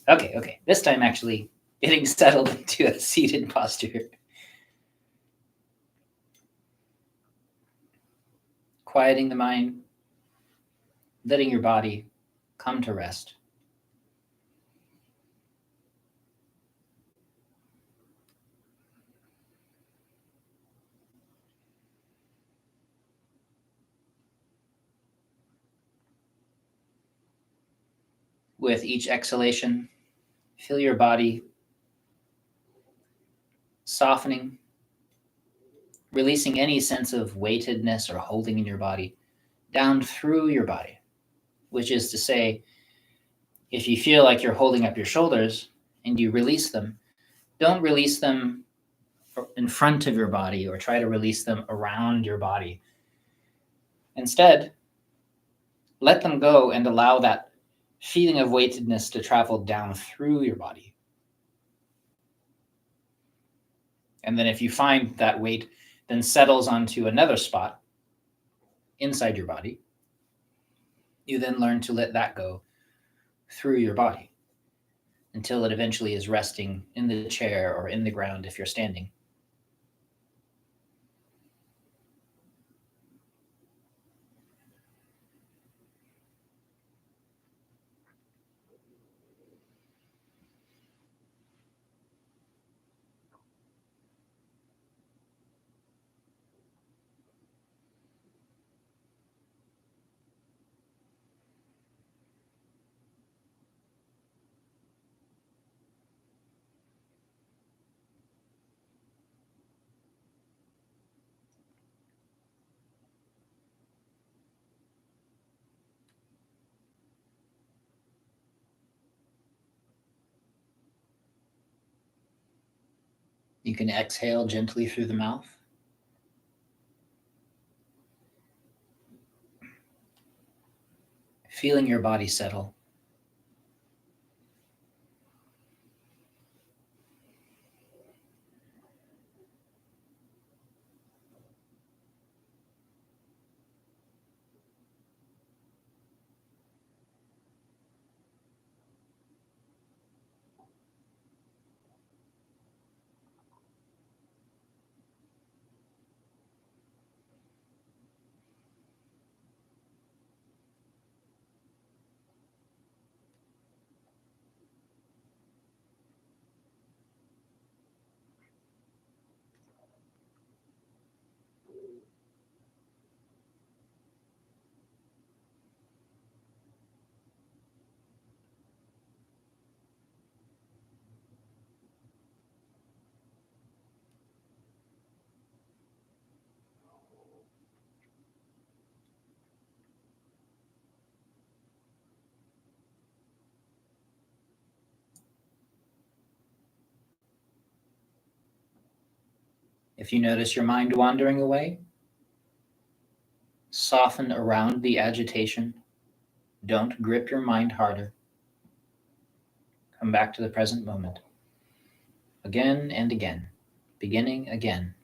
Okay. This time actually getting settled into a seated posture. Quieting the mind, letting your body come to rest. With each exhalation, feel your body softening, releasing any sense of weightedness or holding in your body down through your body, which is to say, if you feel like you're holding up your shoulders and you release them, don't release them in front of your body or try to release them around your body. Instead, let them go and allow that feeling of weightedness to travel down through your body. And then if you find that weight then settles onto another spot inside your body, you then learn to let that go through your body until it eventually is resting in the chair or in the ground if you're standing. You can exhale gently through the mouth. Feeling your body settle. If you notice your mind wandering away, soften around the agitation. Don't grip your mind harder. Come back to the present moment. Again and again, beginning again.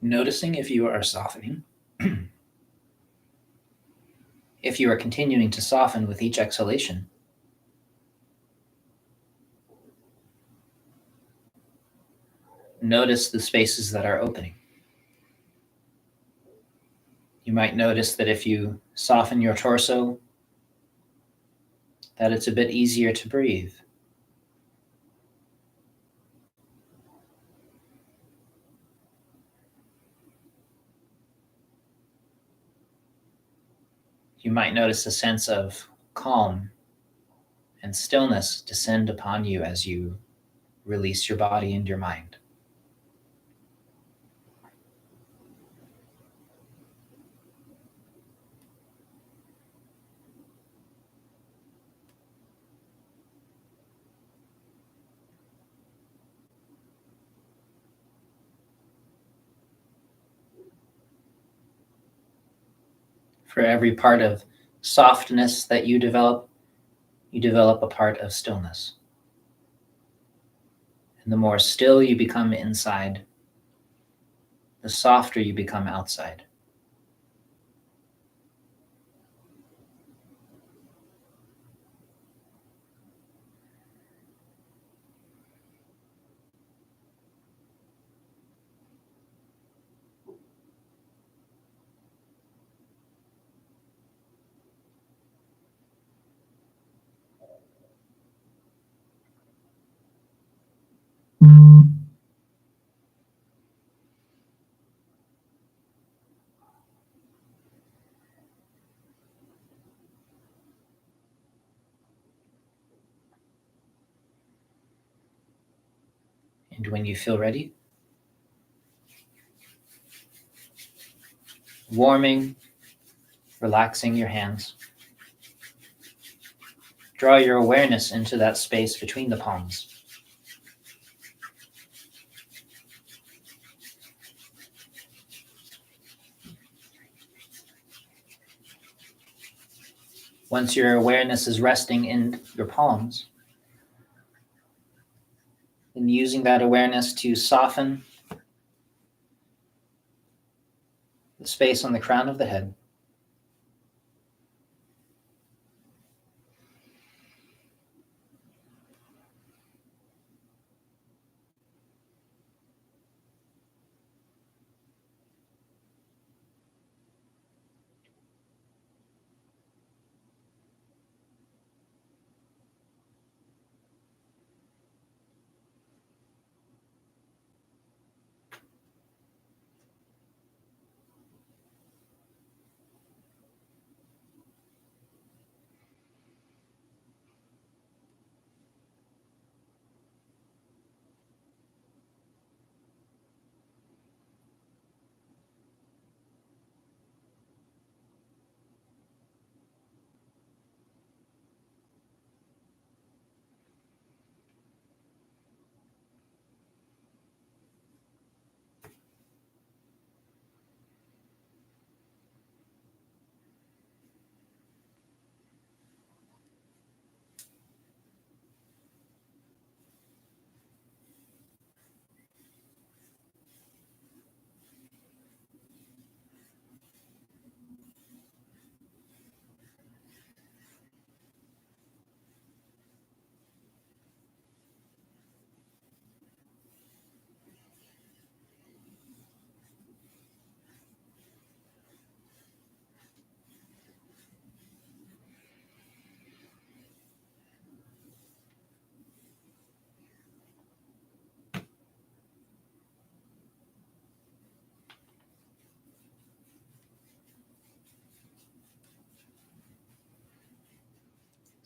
Noticing if you are softening, if you are continuing to soften with each exhalation. Notice the spaces that are opening. You might notice that if you soften your torso, that it's a bit easier to breathe. You might notice a sense of calm and stillness descend upon you as you release your body and your mind. For every part of softness that you develop a part of stillness. And the more still you become inside, the softer you become outside. And when you feel ready, warming, relaxing your hands. Draw your awareness into that space between the palms. Once your awareness is resting in your palms, and using that awareness to soften the space on the crown of the head.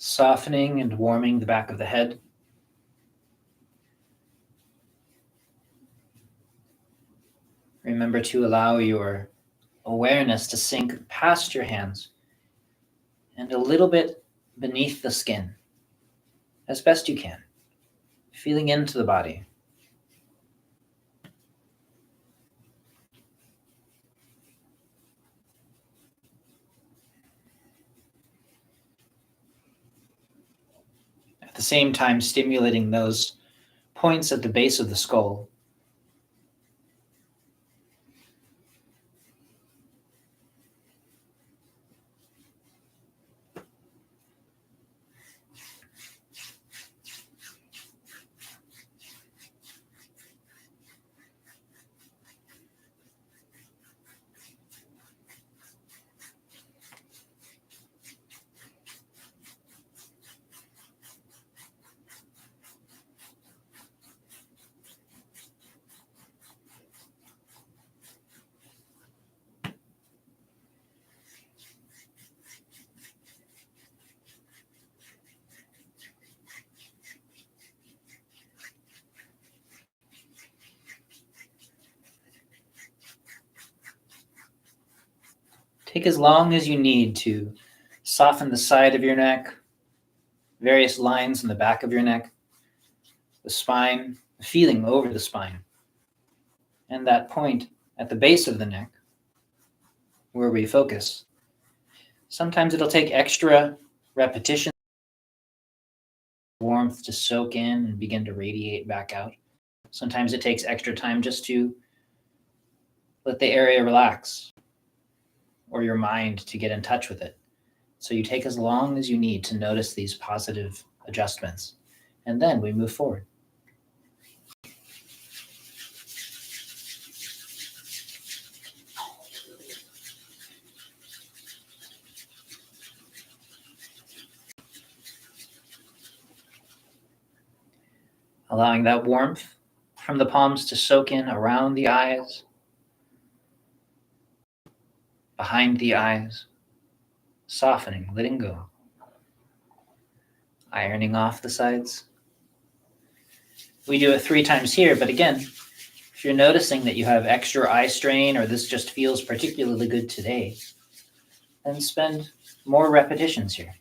Softening and warming the back of the head. Remember to allow your awareness to sink past your hands and a little bit beneath the skin, as best you can, feeling into the body. At the same time, stimulating those points at the base of the skull. Take as long as you need to soften the side of your neck, various lines in the back of your neck, the spine, the feeling over the spine, and that point at the base of the neck where we focus. Sometimes it'll take extra repetition, warmth to soak in and begin to radiate back out. Sometimes it takes extra time just to let the area relax or your mind to get in touch with it. So you take as long as you need to notice these positive adjustments, and then we move forward. Allowing that warmth from the palms to soak in around the eyes, behind the eyes, softening, letting go, ironing off the sides. We do it 3 times here, but again, if you're noticing that you have extra eye strain or this just feels particularly good today, then spend more repetitions here.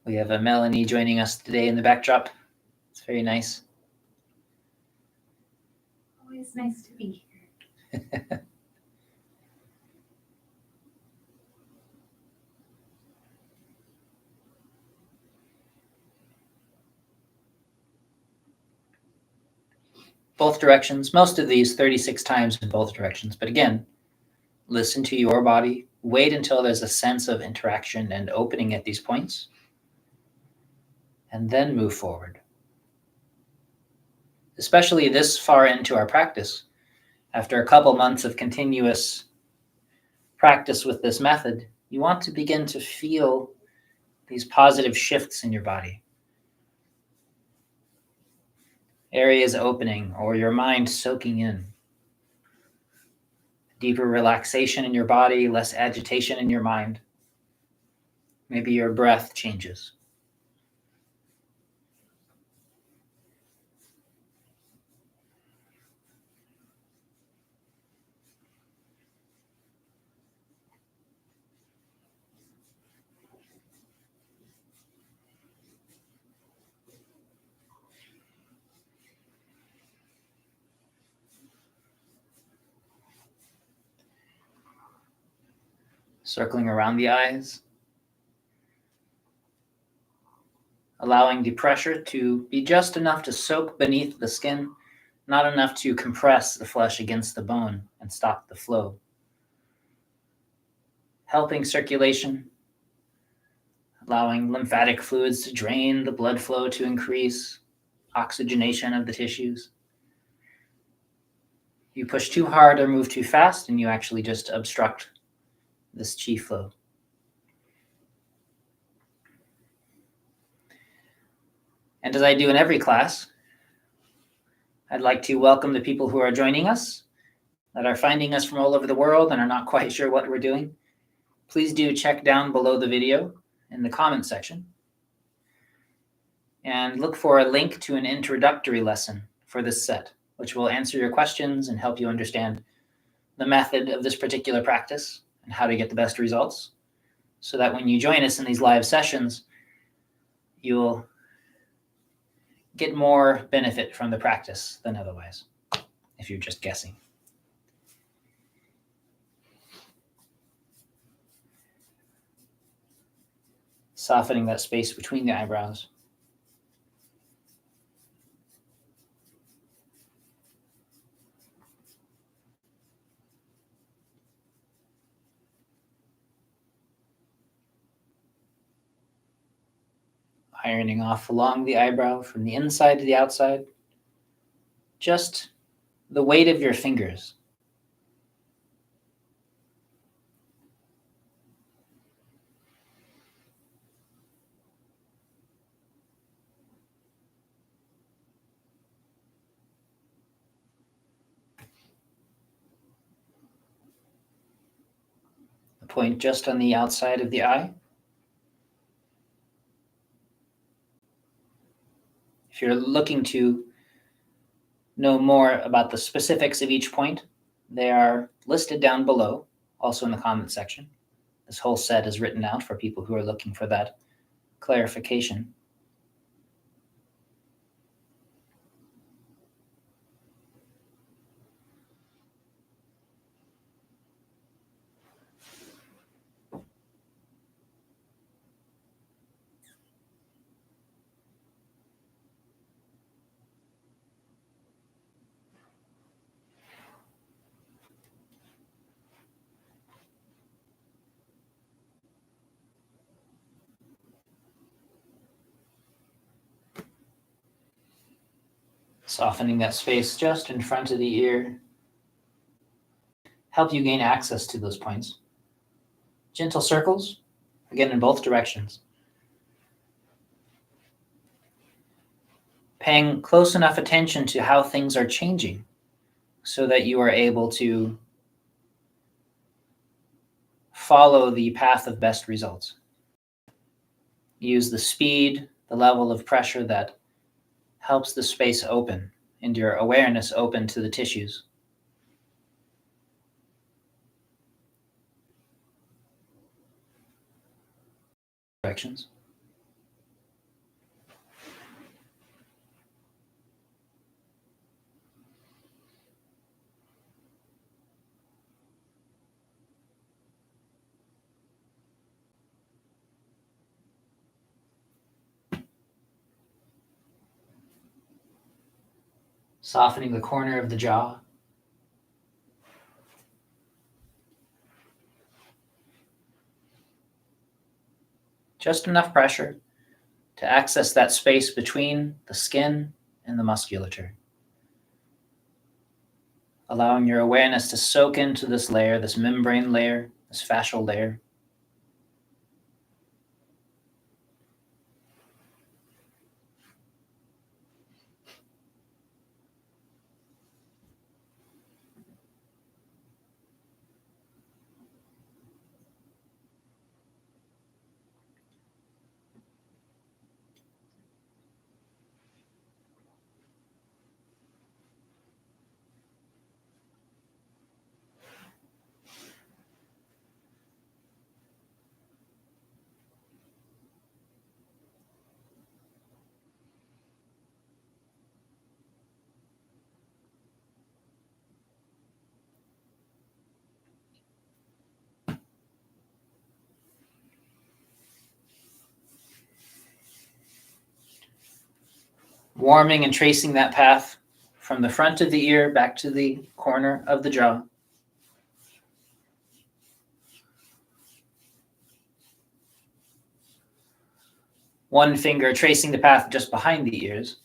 We have a Melanie joining us today in the backdrop. It's very nice. Always nice to be here. Both directions, most of these 36 times in both directions. But again, listen to your body. Wait until there's a sense of interaction and opening at these points, and then move forward. Especially this far into our practice, after a couple months of continuous practice with this method, you want to begin to feel these positive shifts in your body. Areas opening or your mind soaking in. Deeper relaxation in your body, less agitation in your mind. Maybe your breath changes. Circling around the eyes. Allowing the pressure to be just enough to soak beneath the skin, not enough to compress the flesh against the bone and stop the flow. Helping circulation, allowing lymphatic fluids to drain, the blood flow to increase, oxygenation of the tissues. You push too hard or move too fast, and you actually just obstruct this chi flow. And as I do in every class, I'd like to welcome the people who are joining us, that are finding us from all over the world and are not quite sure what we're doing. Please do check down below the video in the comment section and look for a link to an introductory lesson for this set, which will answer your questions and help you understand the method of this particular practice and how to get the best results, so that when you join us in these live sessions, you'll get more benefit from the practice than otherwise, if you're just guessing. Softening that space between the eyebrows. Ironing off along the eyebrow from the inside to the outside. Just the weight of your fingers. The point just on the outside of the eye. If you're looking to know more about the specifics of each point, they are listed down below, also in the comment section. This whole set is written out for people who are looking for that clarification. Softening that space just in front of the ear. Help you gain access to those points. Gentle circles, again in both directions. Paying close enough attention to how things are changing so that you are able to follow the path of best results. Use the speed, the level of pressure that helps the space open and your awareness open to the tissues. Directions. Softening the corner of the jaw. Just enough pressure to access that space between the skin and the musculature. Allowing your awareness to soak into this layer, this membrane layer, this fascial layer. Warming and tracing that path from the front of the ear back to the corner of the jaw. One finger tracing the path just behind the ears.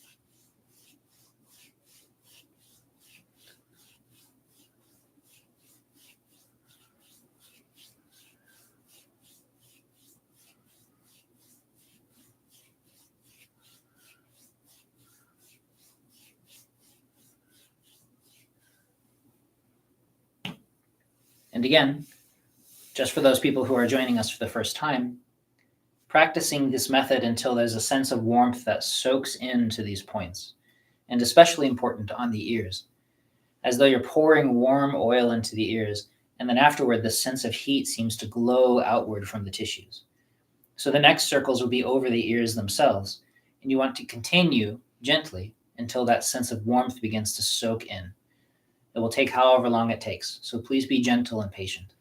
And again, just for those people who are joining us for the first time, practicing this method until there's a sense of warmth that soaks into these points, and especially important on the ears, as though you're pouring warm oil into the ears, and then afterward, the sense of heat seems to glow outward from the tissues. So the next circles will be over the ears themselves, and you want to continue gently until that sense of warmth begins to soak in. It will take however long it takes, so please be gentle and patient.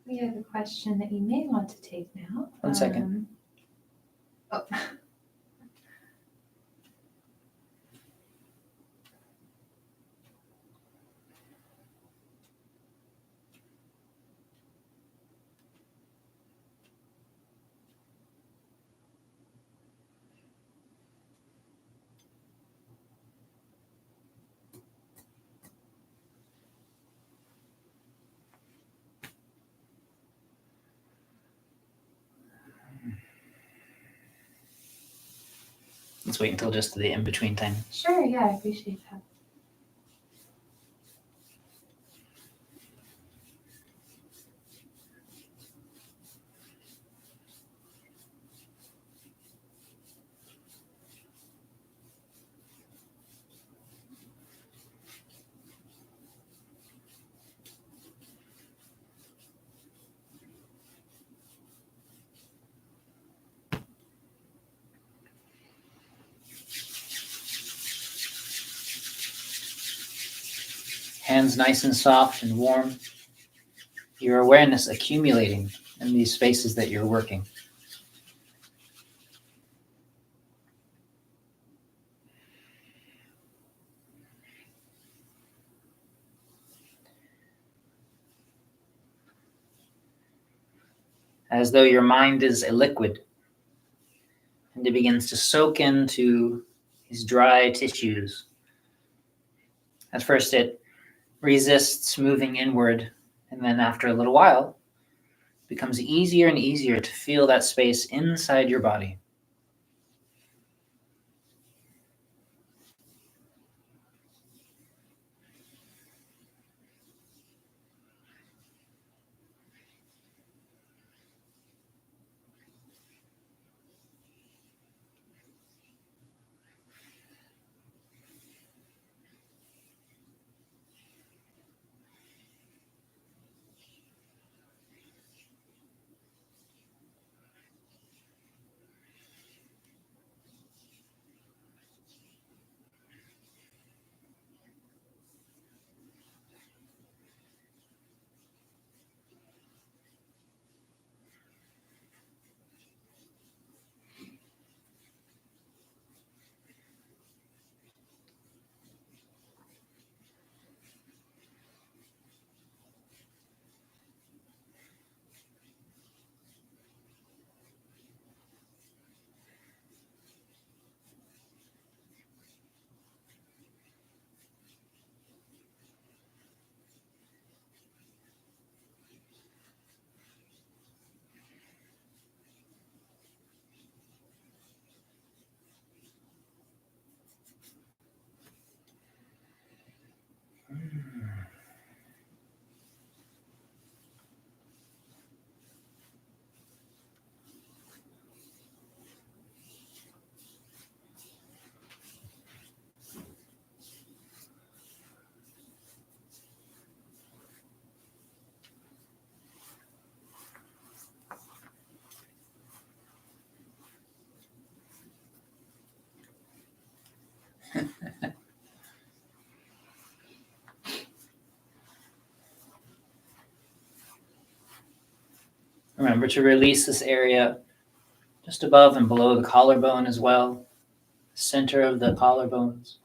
We have a question that you may want to take now. 1 second. Oh. Let's wait until just the in-between time. Sure, yeah, I appreciate that. Hands nice and soft and warm. Your awareness accumulating in these spaces that you're working. As though your mind is a liquid and it begins to soak into these dry tissues. At first it resists moving inward, and then after a little while it becomes easier and easier to feel that space inside your body. Remember to release this area just above and below the collarbone as well, center of the collarbones,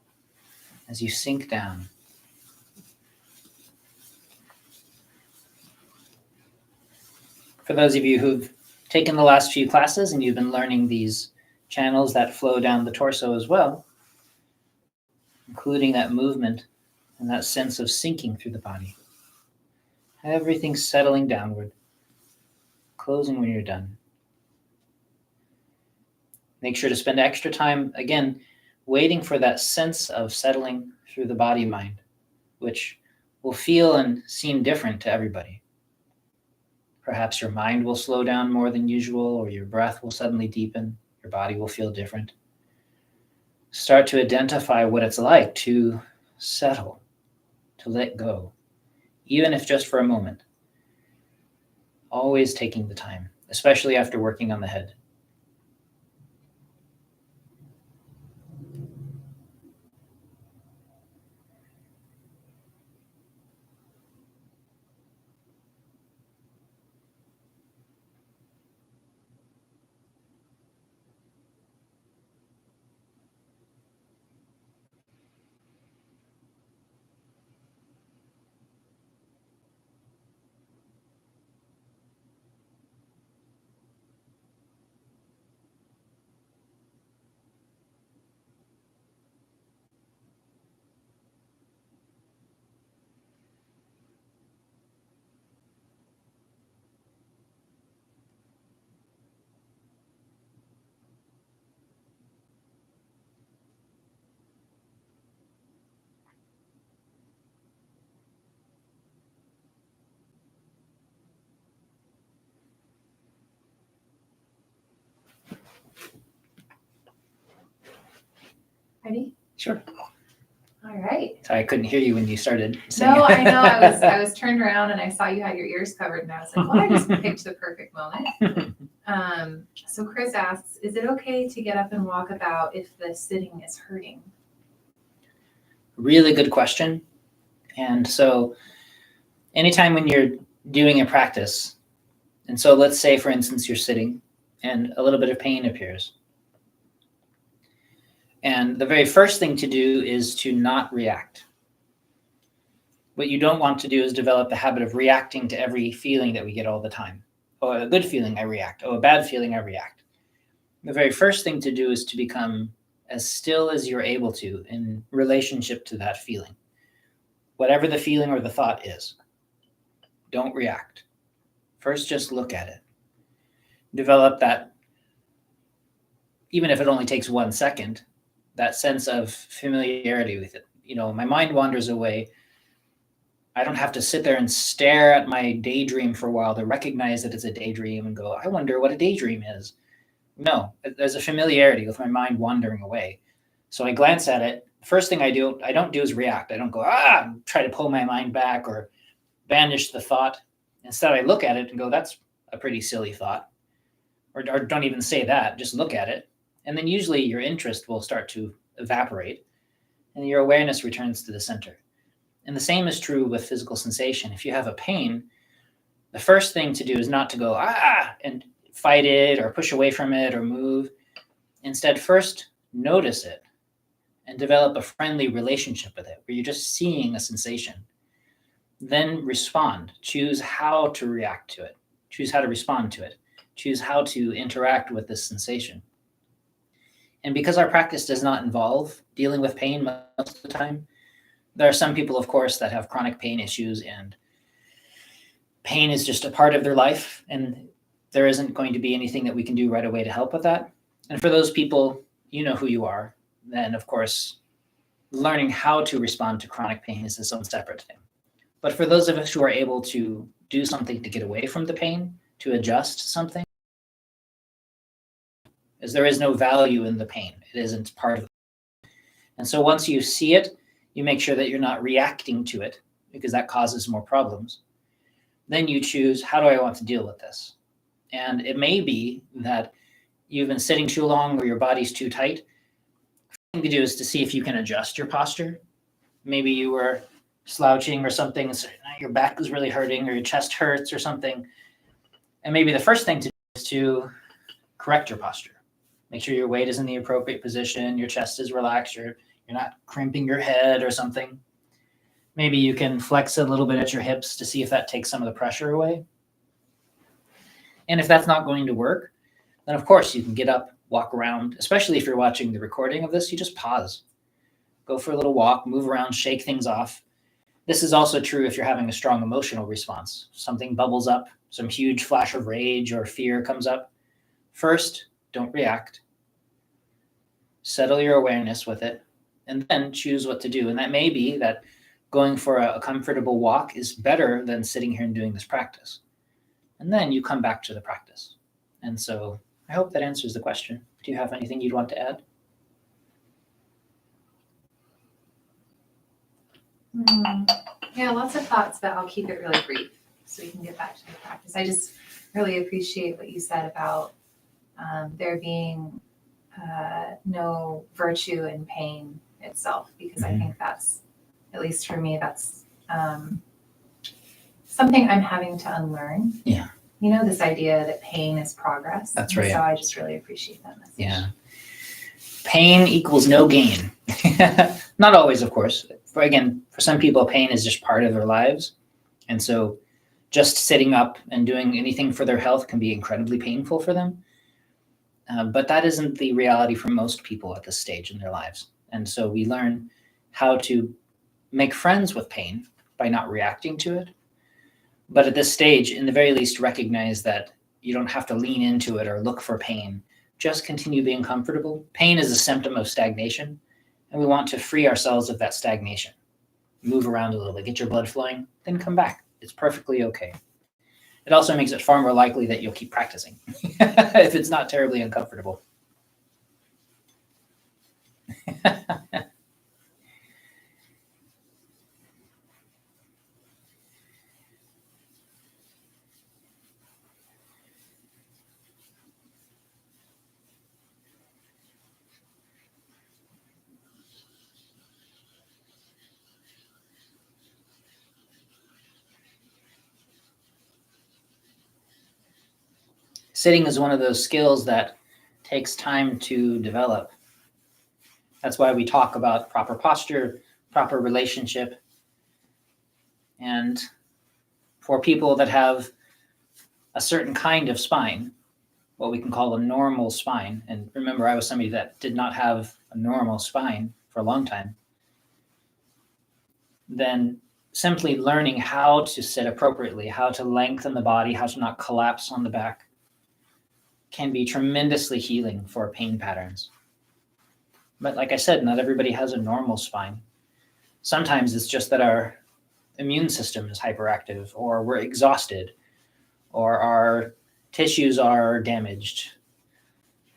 as you sink down. For those of you who've taken the last few classes and you've been learning these channels that flow down the torso as well, including that movement and that sense of sinking through the body. Everything settling downward, closing when you're done. Make sure to spend extra time, again, waiting for that sense of settling through the body-mind, which will feel and seem different to everybody. Perhaps your mind will slow down more than usual, or your breath will suddenly deepen, your body will feel different. Start to identify what it's like to settle, to let go, even if just for a moment. Always taking the time, especially after working on the head. Ready? Sure. All right. Sorry, I couldn't hear you when you started saying No, it. I know. I was turned around and I saw you had your ears covered, and I was like, well, I just picked the perfect moment. So Chris asks, is it okay to get up and walk about if the sitting is hurting? Really good question. And so anytime when you're doing a practice, and so let's say, for instance, you're sitting and a little bit of pain appears. And the very first thing to do is to not react. What you don't want to do is develop the habit of reacting to every feeling that we get all the time. Oh, a good feeling, I react. Oh, a bad feeling, I react. The very first thing to do is to become as still as you're able to in relationship to that feeling. Whatever the feeling or the thought is, don't react. First, just look at it. Develop that, even if it only takes 1 second, that sense of familiarity with it. You know, my mind wanders away. I don't have to sit there and stare at my daydream for a while to recognize that it's a daydream and go, I wonder what a daydream is. No, there's a familiarity with my mind wandering away. So I glance at it. First thing I don't do is react. I don't go, try to pull my mind back or banish the thought. Instead, I look at it and go, that's a pretty silly thought. Or don't even say that, just look at it. And then usually your interest will start to evaporate and your awareness returns to the center. And the same is true with physical sensation. If you have a pain, the first thing to do is not to go, and fight it or push away from it or move. Instead, first notice it and develop a friendly relationship with it where you're just seeing a sensation. Then respond. Choose how to react to it. Choose how to respond to it. Choose how to interact with this sensation. And because our practice does not involve dealing with pain most of the time, there are some people, of course, that have chronic pain issues and pain is just a part of their life and there isn't going to be anything that we can do right away to help with that. And for those people, you know who you are. Then, of course, learning how to respond to chronic pain is its own separate thing. But for those of us who are able to do something to get away from the pain, to adjust something, as there is no value in the pain. It isn't part of it. And so once you see it, you make sure that you're not reacting to it because that causes more problems. Then you choose, how do I want to deal with this? And it may be that you've been sitting too long or your body's too tight. The thing to do is to see if you can adjust your posture. Maybe you were slouching or something, so your back is really hurting or your chest hurts or something. And maybe the first thing to do is to correct your posture. Make sure your weight is in the appropriate position, your chest is relaxed, you're not crimping your head or something. Maybe you can flex a little bit at your hips to see if that takes some of the pressure away. And if that's not going to work, then of course you can get up, walk around, especially if you're watching the recording of this, you just pause. Go for a little walk, move around, shake things off. This is also true if you're having a strong emotional response. Something bubbles up, some huge flash of rage or fear comes up. First, don't react. Settle your awareness with it, and then choose what to do. And that may be that going for a comfortable walk is better than sitting here and doing this practice. And then you come back to the practice. And so I hope that answers the question. Do you have anything you'd want to add? Yeah, lots of thoughts, but I'll keep it really brief so we can get back to the practice. I just really appreciate what you said about there being no virtue in pain itself, because I think that's, at least for me, that's something I'm having to unlearn. Yeah. You know, this idea that pain is progress. That's right. So I just really appreciate that message. Yeah. Pain equals no gain. Not always, of course. For some people, pain is just part of their lives. And so just sitting up and doing anything for their health can be incredibly painful for them. But that isn't the reality for most people at this stage in their lives. And so we learn how to make friends with pain by not reacting to it. But at this stage, in the very least, recognize that you don't have to lean into it or look for pain. Just continue being comfortable. Pain is a symptom of stagnation, and we want to free ourselves of that stagnation. Move around a little bit, get your blood flowing, then come back. It's perfectly okay. It also makes it far more likely that you'll keep practicing if it's not terribly uncomfortable. Sitting is one of those skills that takes time to develop. That's why we talk about proper posture, proper relationship. And for people that have a certain kind of spine, what we can call a normal spine, and remember, I was somebody that did not have a normal spine for a long time, then simply learning how to sit appropriately, how to lengthen the body, how to not collapse on the back, can be tremendously healing for pain patterns. But like I said, not everybody has a normal spine. Sometimes it's just that our immune system is hyperactive, or we're exhausted, or our tissues are damaged.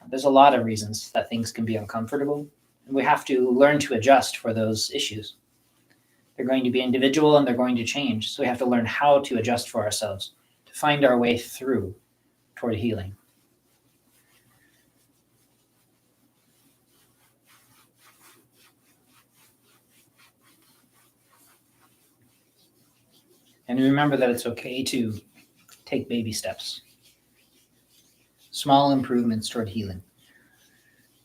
There's a lot of reasons that things can be uncomfortable, and we have to learn to adjust for those issues. They're going to be individual and they're going to change. So we have to learn how to adjust for ourselves to find our way through toward healing. And remember that it's okay to take baby steps. Small improvements toward healing.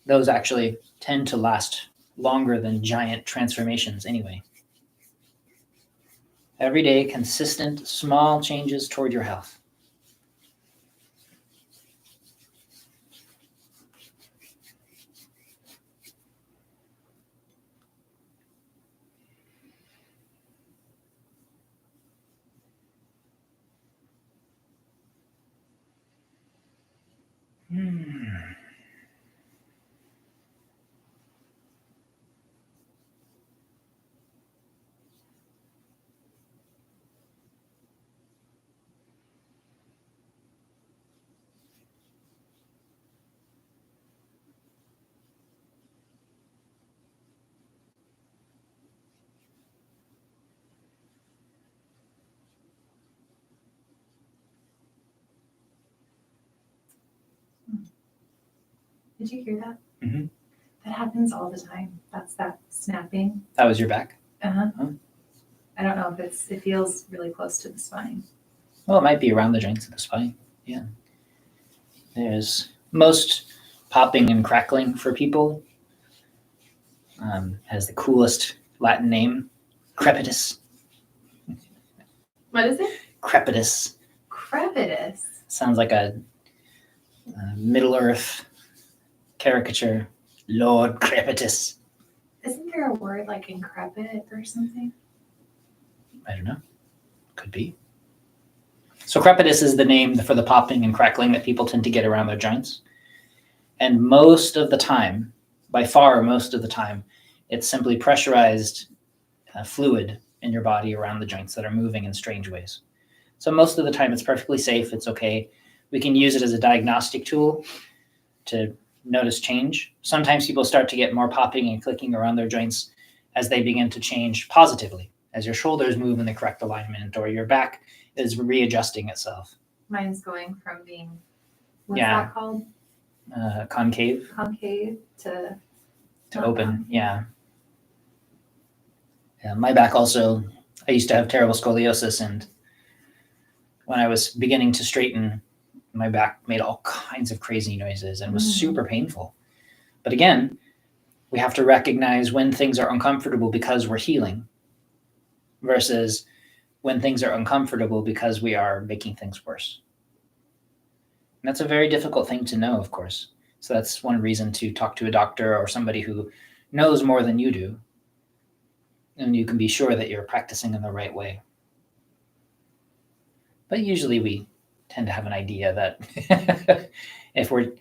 Those actually tend to last longer than giant transformations anyway. Every day, consistent, small changes toward your health. Did you hear that? Mm-hmm. That happens all the time. That's that snapping. That was your back? Uh-huh. Huh? I don't know if it feels really close to the spine. Well, it might be around the joints of the spine. Yeah. There's most popping and crackling for people. Has the coolest Latin name, crepitus. What is it? Crepitus. Crepitus. Sounds like a Middle Earth caricature. Lord Crepitus. Isn't there a word like increpid or something? I don't know. Could be. So crepitus is the name for the popping and crackling that people tend to get around their joints. And most of the time, by far most of the time, it's simply pressurized fluid in your body around the joints that are moving in strange ways. So most of the time it's perfectly safe. It's okay. We can use it as a diagnostic tool to notice change. Sometimes people start to get more popping and clicking around their joints as they begin to change positively, as your shoulders move in the correct alignment or your back is readjusting itself. Mine's going from being, what's Yeah. that called? Concave Concave to open. Yeah. My back also, I used to have terrible scoliosis, and when I was beginning to straighten, my back made all kinds of crazy noises and was super painful. But again, we have to recognize when things are uncomfortable because we're healing versus when things are uncomfortable because we are making things worse. And that's a very difficult thing to know, of course. So that's one reason to talk to a doctor or somebody who knows more than you do. And you can be sure that you're practicing in the right way. But usually we tend to have an idea that if we're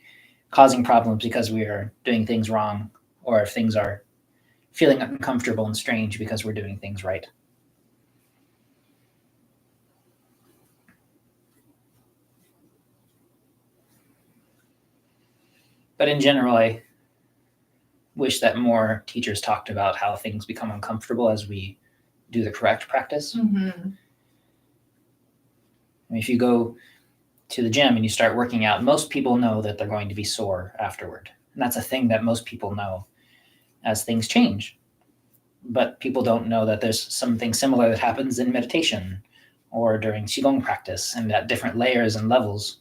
causing problems because we are doing things wrong, or if things are feeling uncomfortable and strange because we're doing things right. But in general, I wish that more teachers talked about how things become uncomfortable as we do the correct practice. Mm-hmm. If you go to the gym and you start working out, most people know that they're going to be sore afterward. And that's a thing that most people know as things change. But people don't know that there's something similar that happens in meditation or during Qigong practice, and at different layers and levels.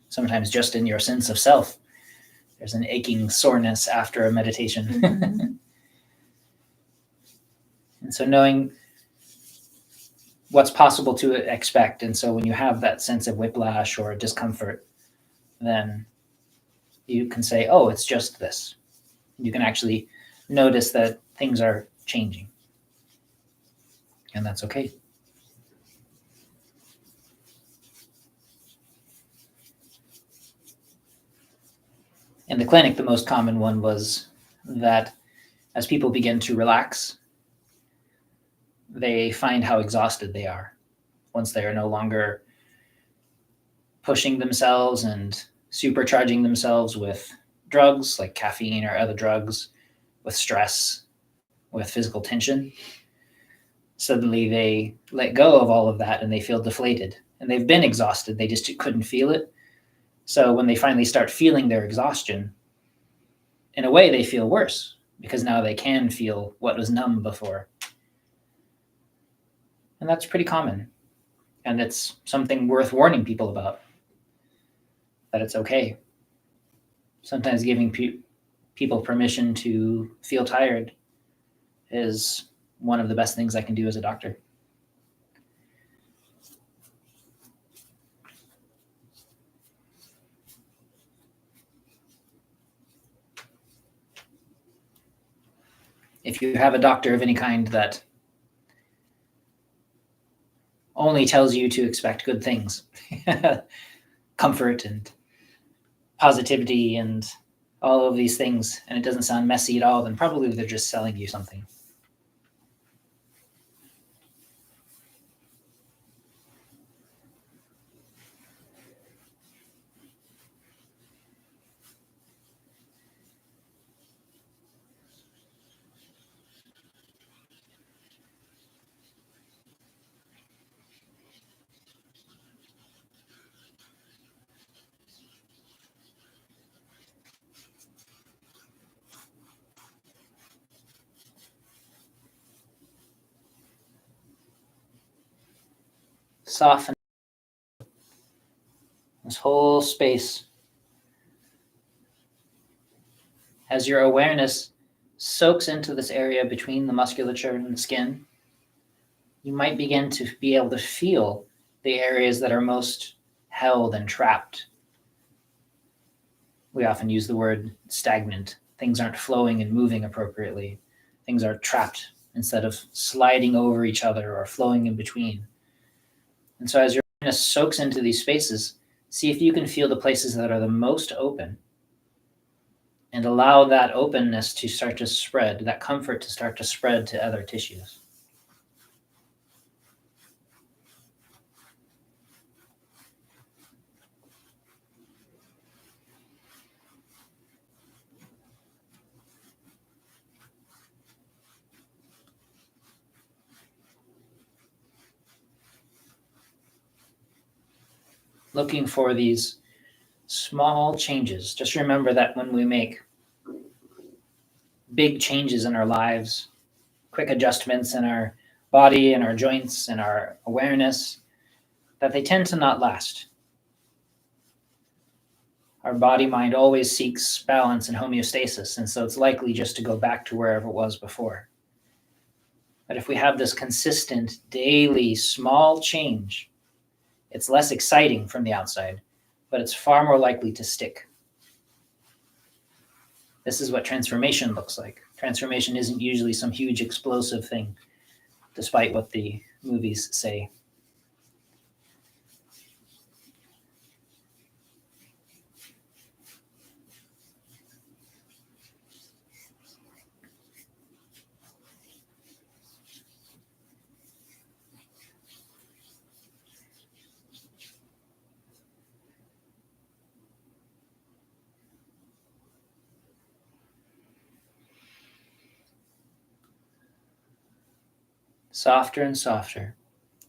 Sometimes just in your sense of self, there's an aching soreness after a meditation. Mm-hmm. And so knowing what's possible to expect, and so when you have that sense of whiplash or discomfort, then you can say, oh, it's just this. You can actually notice that things are changing. And that's okay. In the clinic, the most common one was that as people begin to relax, they find how exhausted they are once they are no longer pushing themselves and supercharging themselves with drugs like caffeine or other drugs, with stress, with physical tension. Suddenly they let go of all of that and they feel deflated. And they've been exhausted, they just couldn't feel it. So when they finally start feeling their exhaustion, in a way they feel worse because now they can feel what was numb before. And that's pretty common. And it's something worth warning people about, that it's okay. Sometimes giving people permission to feel tired is one of the best things I can do as a doctor. If you have a doctor of any kind that only tells you to expect good things, comfort and positivity and all of these things, and it doesn't sound messy at all, then probably they're just selling you something. Soften this whole space as your awareness soaks into this area between the musculature and the skin. You might begin to be able to feel the areas that are most held and trapped. We often use the word stagnant. Things aren't flowing and moving appropriately. Things are trapped instead of sliding over each other or flowing in between. And so as your awareness soaks into these spaces, see if you can feel the places that are the most open and allow that openness to start to spread, that comfort to start to spread to other tissues. Looking for these small changes. Just remember that when we make big changes in our lives, quick adjustments in our body and our joints and our awareness, that they tend to not last. Our body-mind always seeks balance and homeostasis, and so it's likely just to go back to wherever it was before. But if we have this consistent, daily, small change, it's less exciting from the outside, but it's far more likely to stick. This is what transformation looks like. Transformation isn't usually some huge explosive thing, despite what the movies say. Softer and softer.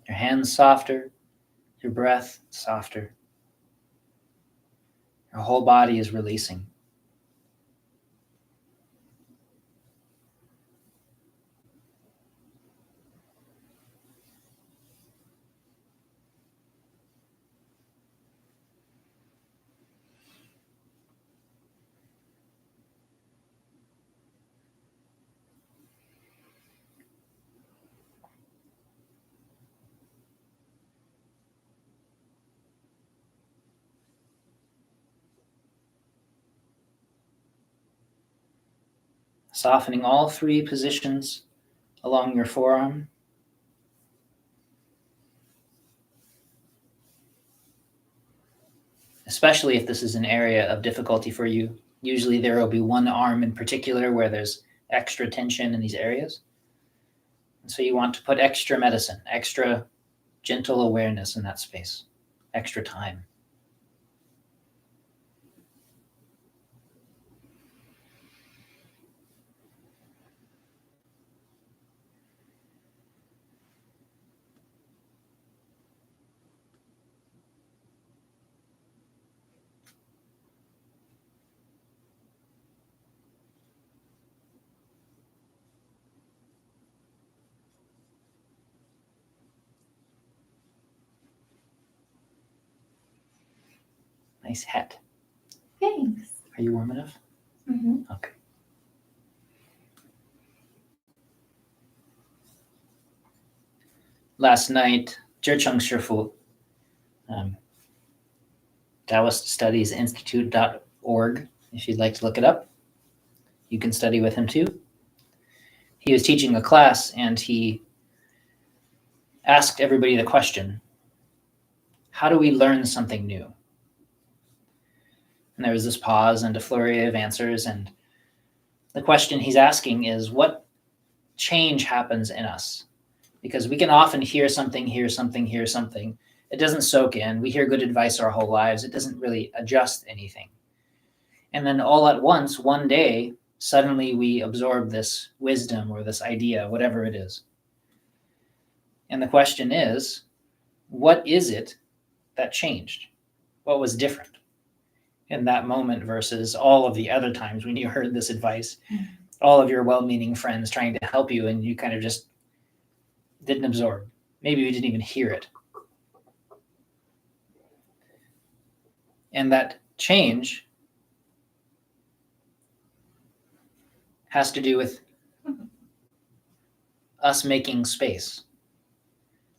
Your hands softer. Your breath softer. Your whole body is releasing. Softening all three positions along your forearm. Especially if this is an area of difficulty for you. Usually there will be one arm in particular where there's extra tension in these areas. And so you want to put extra medicine, extra gentle awareness in that space, extra time. Nice hat. Thanks. Are you warm enough? Mm-hmm. Okay. Last night, ZhiCheng Shifu, Daoist Studies Institute.org, if you'd like to look it up. You can study with him too. He was teaching a class and he asked everybody the question, how do we learn something new? And there was this pause and a flurry of answers. And the question he's asking is, what change happens in us? Because we can often hear something. It doesn't soak in. We hear good advice our whole lives. It doesn't really adjust anything. And then all at once, one day, suddenly we absorb this wisdom or this idea, whatever it is. And the question is, what is it that changed? What was different in that moment versus all of the other times when you heard this advice, all of your well-meaning friends trying to help you and you kind of just didn't absorb. Maybe you didn't even hear it. And that change has to do with us making space.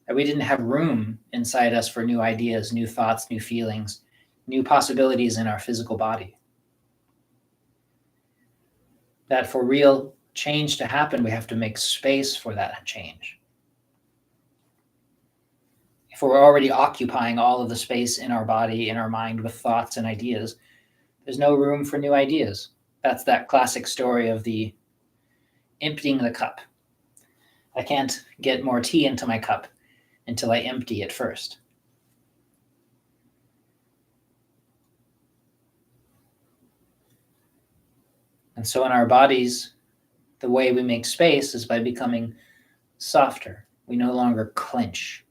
That we didn't have room inside us for new ideas, new thoughts, new feelings, new possibilities in our physical body. That for real change to happen, we have to make space for that change. If we're already occupying all of the space in our body, in our mind with thoughts and ideas, there's no room for new ideas. That's that classic story of the emptying the cup. I can't get more tea into my cup until I empty it first. And so in our bodies, the way we make space is by becoming softer. We no longer clench.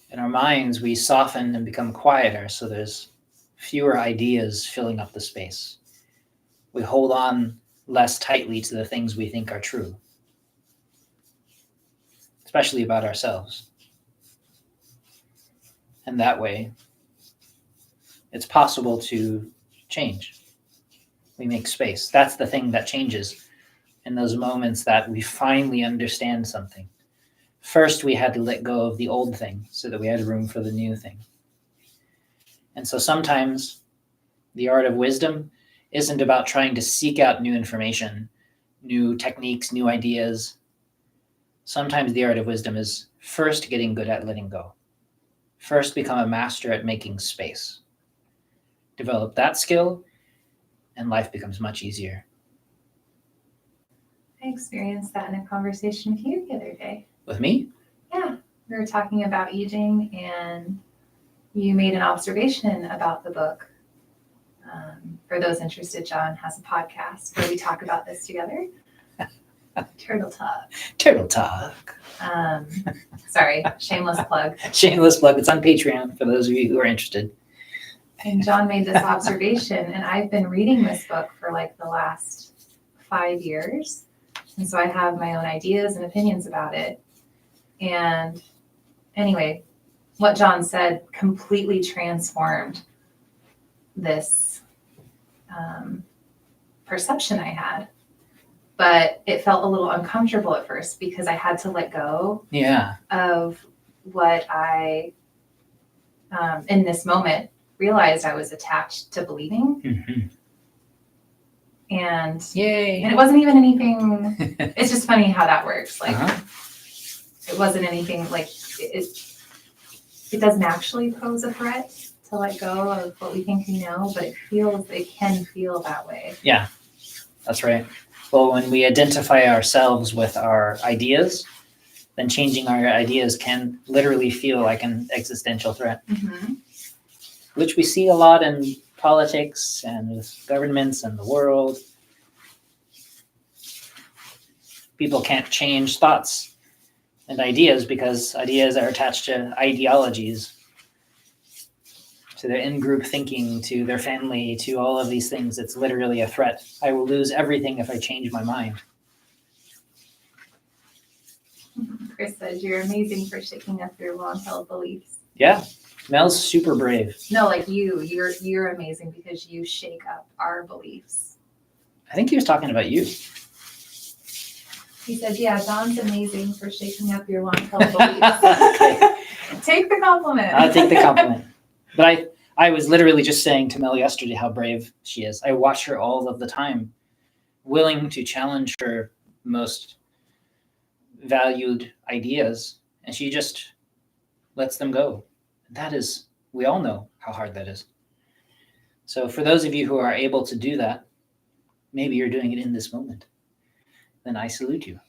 In our minds, we soften and become quieter, so there's fewer ideas filling up the space. We hold on less tightly to the things we think are true, especially about ourselves. And that way, it's possible to change. We make space. That's the thing that changes in those moments that we finally understand something. First, we had to let go of the old thing so that we had room for the new thing. And so sometimes the art of wisdom isn't about trying to seek out new information, new techniques, new ideas. Sometimes the art of wisdom is first getting good at letting go. First, become a master at making space. Develop that skill, and life becomes much easier. I experienced that in a conversation with you the other day. With me? Yeah. We were talking about aging, and you made an observation about the book. For those interested, John has a podcast where we talk about this together. Turtle talk. Turtle talk. Sorry, shameless plug. Shameless plug. It's on Patreon for those of you who are interested. And John made this observation, and I've been reading this book for like the last 5 years. And so I have my own ideas and opinions about it. And anyway, what John said completely transformed this perception I had. But it felt a little uncomfortable at first because I had to let go of what I, in this moment, realized I was attached to believing. Mm-hmm. And Yay. And it wasn't even anything, it's just funny how that works. Like, It wasn't anything like, it doesn't actually pose a threat to let go of what we think we know, but it can feel that way. Yeah, that's right. Well, when we identify ourselves with our ideas, then changing our ideas can literally feel like an existential threat, which we see a lot in politics and with governments and the world. People can't change thoughts and ideas because ideas are attached to ideologies, to their in-group thinking, to their family, to all of these things. It's literally a threat. I will lose everything if I change my mind. Chris says, you're amazing for shaking up your long-held beliefs. Yeah, Mel's super brave. No, like you're amazing because you shake up our beliefs. I think he was talking about you. He said, yeah, John's amazing for shaking up your long-held beliefs. Okay. Take the compliment. I'll take the compliment. But I was literally just saying to Mel yesterday how brave she is. I watch her all of the time, willing to challenge her most valued ideas, and she just lets them go. That is, we all know how hard that is. So for those of you who are able to do that, maybe you're doing it in this moment, then I salute you.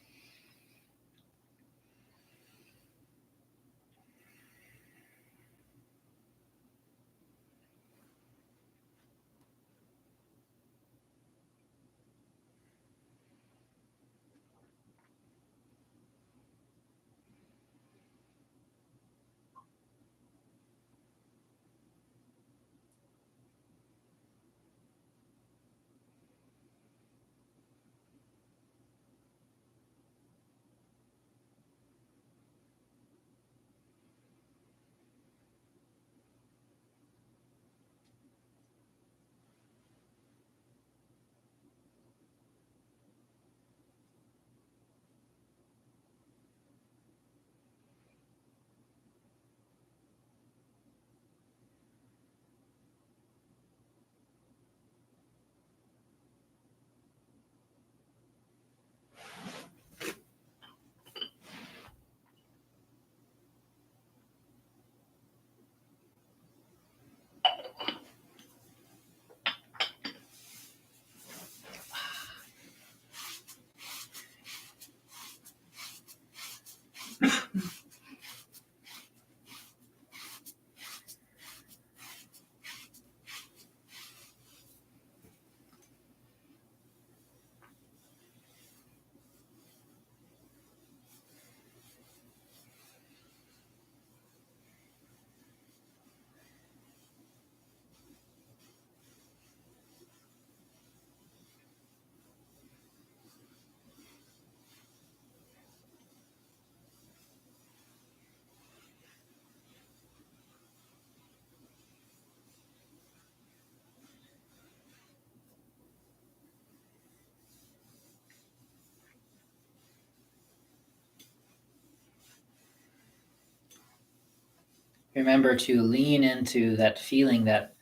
Remember to lean into that feeling that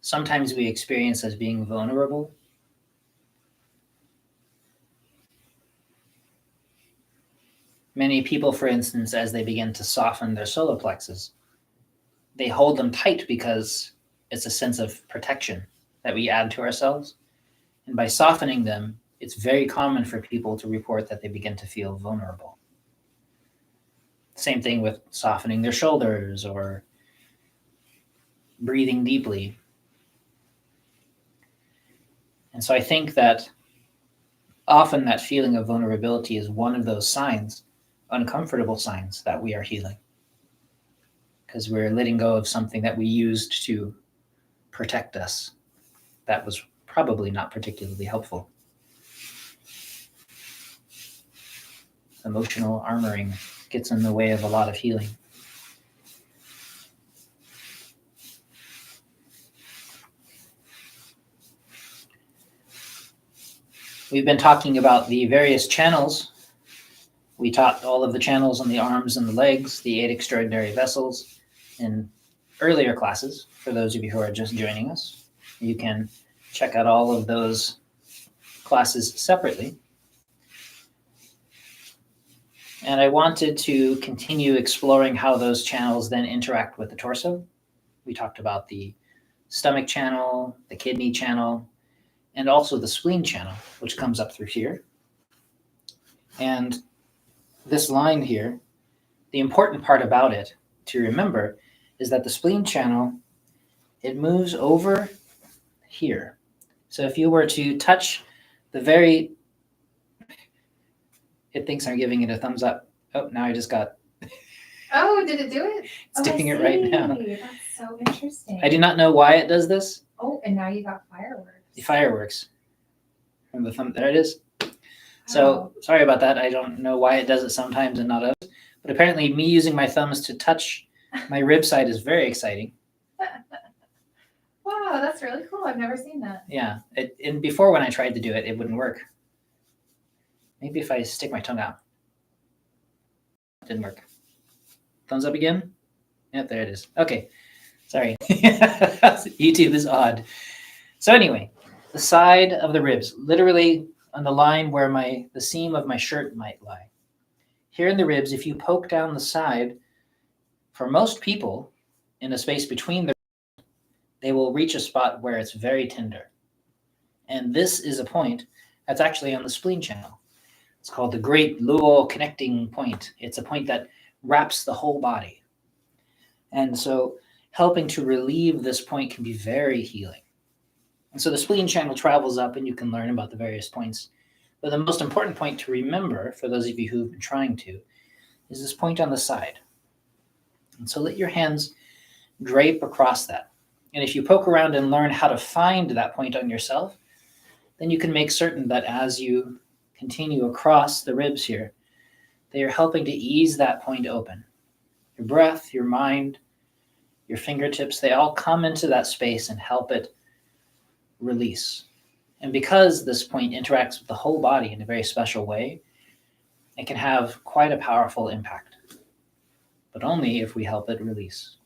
sometimes we experience as being vulnerable. Many people, for instance, as they begin to soften their solar plexus, they hold them tight because it's a sense of protection that we add to ourselves. And by softening them, it's very common for people to report that they begin to feel vulnerable. Same thing with softening their shoulders or breathing deeply. And so I think that often that feeling of vulnerability is one of those signs, uncomfortable signs, that we are healing. Because we're letting go of something that we used to protect us that was probably not particularly helpful. Emotional armoring gets in the way of a lot of healing. We've been talking about the various channels. We taught all of the channels on the arms and the legs, the 8 extraordinary vessels, in earlier classes. For those of you who are just joining us, you can check out all of those classes separately. And I wanted to continue exploring how those channels then interact with the torso. We talked about the stomach channel, the kidney channel, and also the spleen channel, which comes up through here. And this line here, the important part about it to remember is that the spleen channel, it moves over here. So if you were to touch the very, it thinks I'm giving it a thumbs up. Oh, now I just got. Oh, did it do it? It's doing it right now. That's so interesting. I do not know why it does this. Oh, and now you got fireworks. The fireworks. And the thumb, there it is. So sorry about that. I don't know why it does it sometimes and not others. But apparently me using my thumbs to touch my rib side is very exciting. Wow, that's really cool. I've never seen that. Yeah. And before when I tried to do it, it wouldn't work. Maybe if I stick my tongue out. It didn't work. Thumbs up again? Yep, there it is. Okay. Sorry. YouTube is odd. So anyway, the side of the ribs, literally on the line where the seam of my shirt might lie. Here in the ribs, if you poke down the side, for most people, in a space between the ribs, they will reach a spot where it's very tender. And this is a point that's actually on the spleen channel. It's called the Great Luo Connecting Point. It's a point that wraps the whole body. And so helping to relieve this point can be very healing. And so the spleen channel travels up and you can learn about the various points. But the most important point to remember, for those of you who've been trying to, is this point on the side. And so let your hands drape across that. And if you poke around and learn how to find that point on yourself, then you can make certain that as you continue across the ribs here, they are helping to ease that point open. Your breath, your mind, your fingertips, they all come into that space and help it release. And because this point interacts with the whole body in a very special way, it can have quite a powerful impact, but only if we help it release.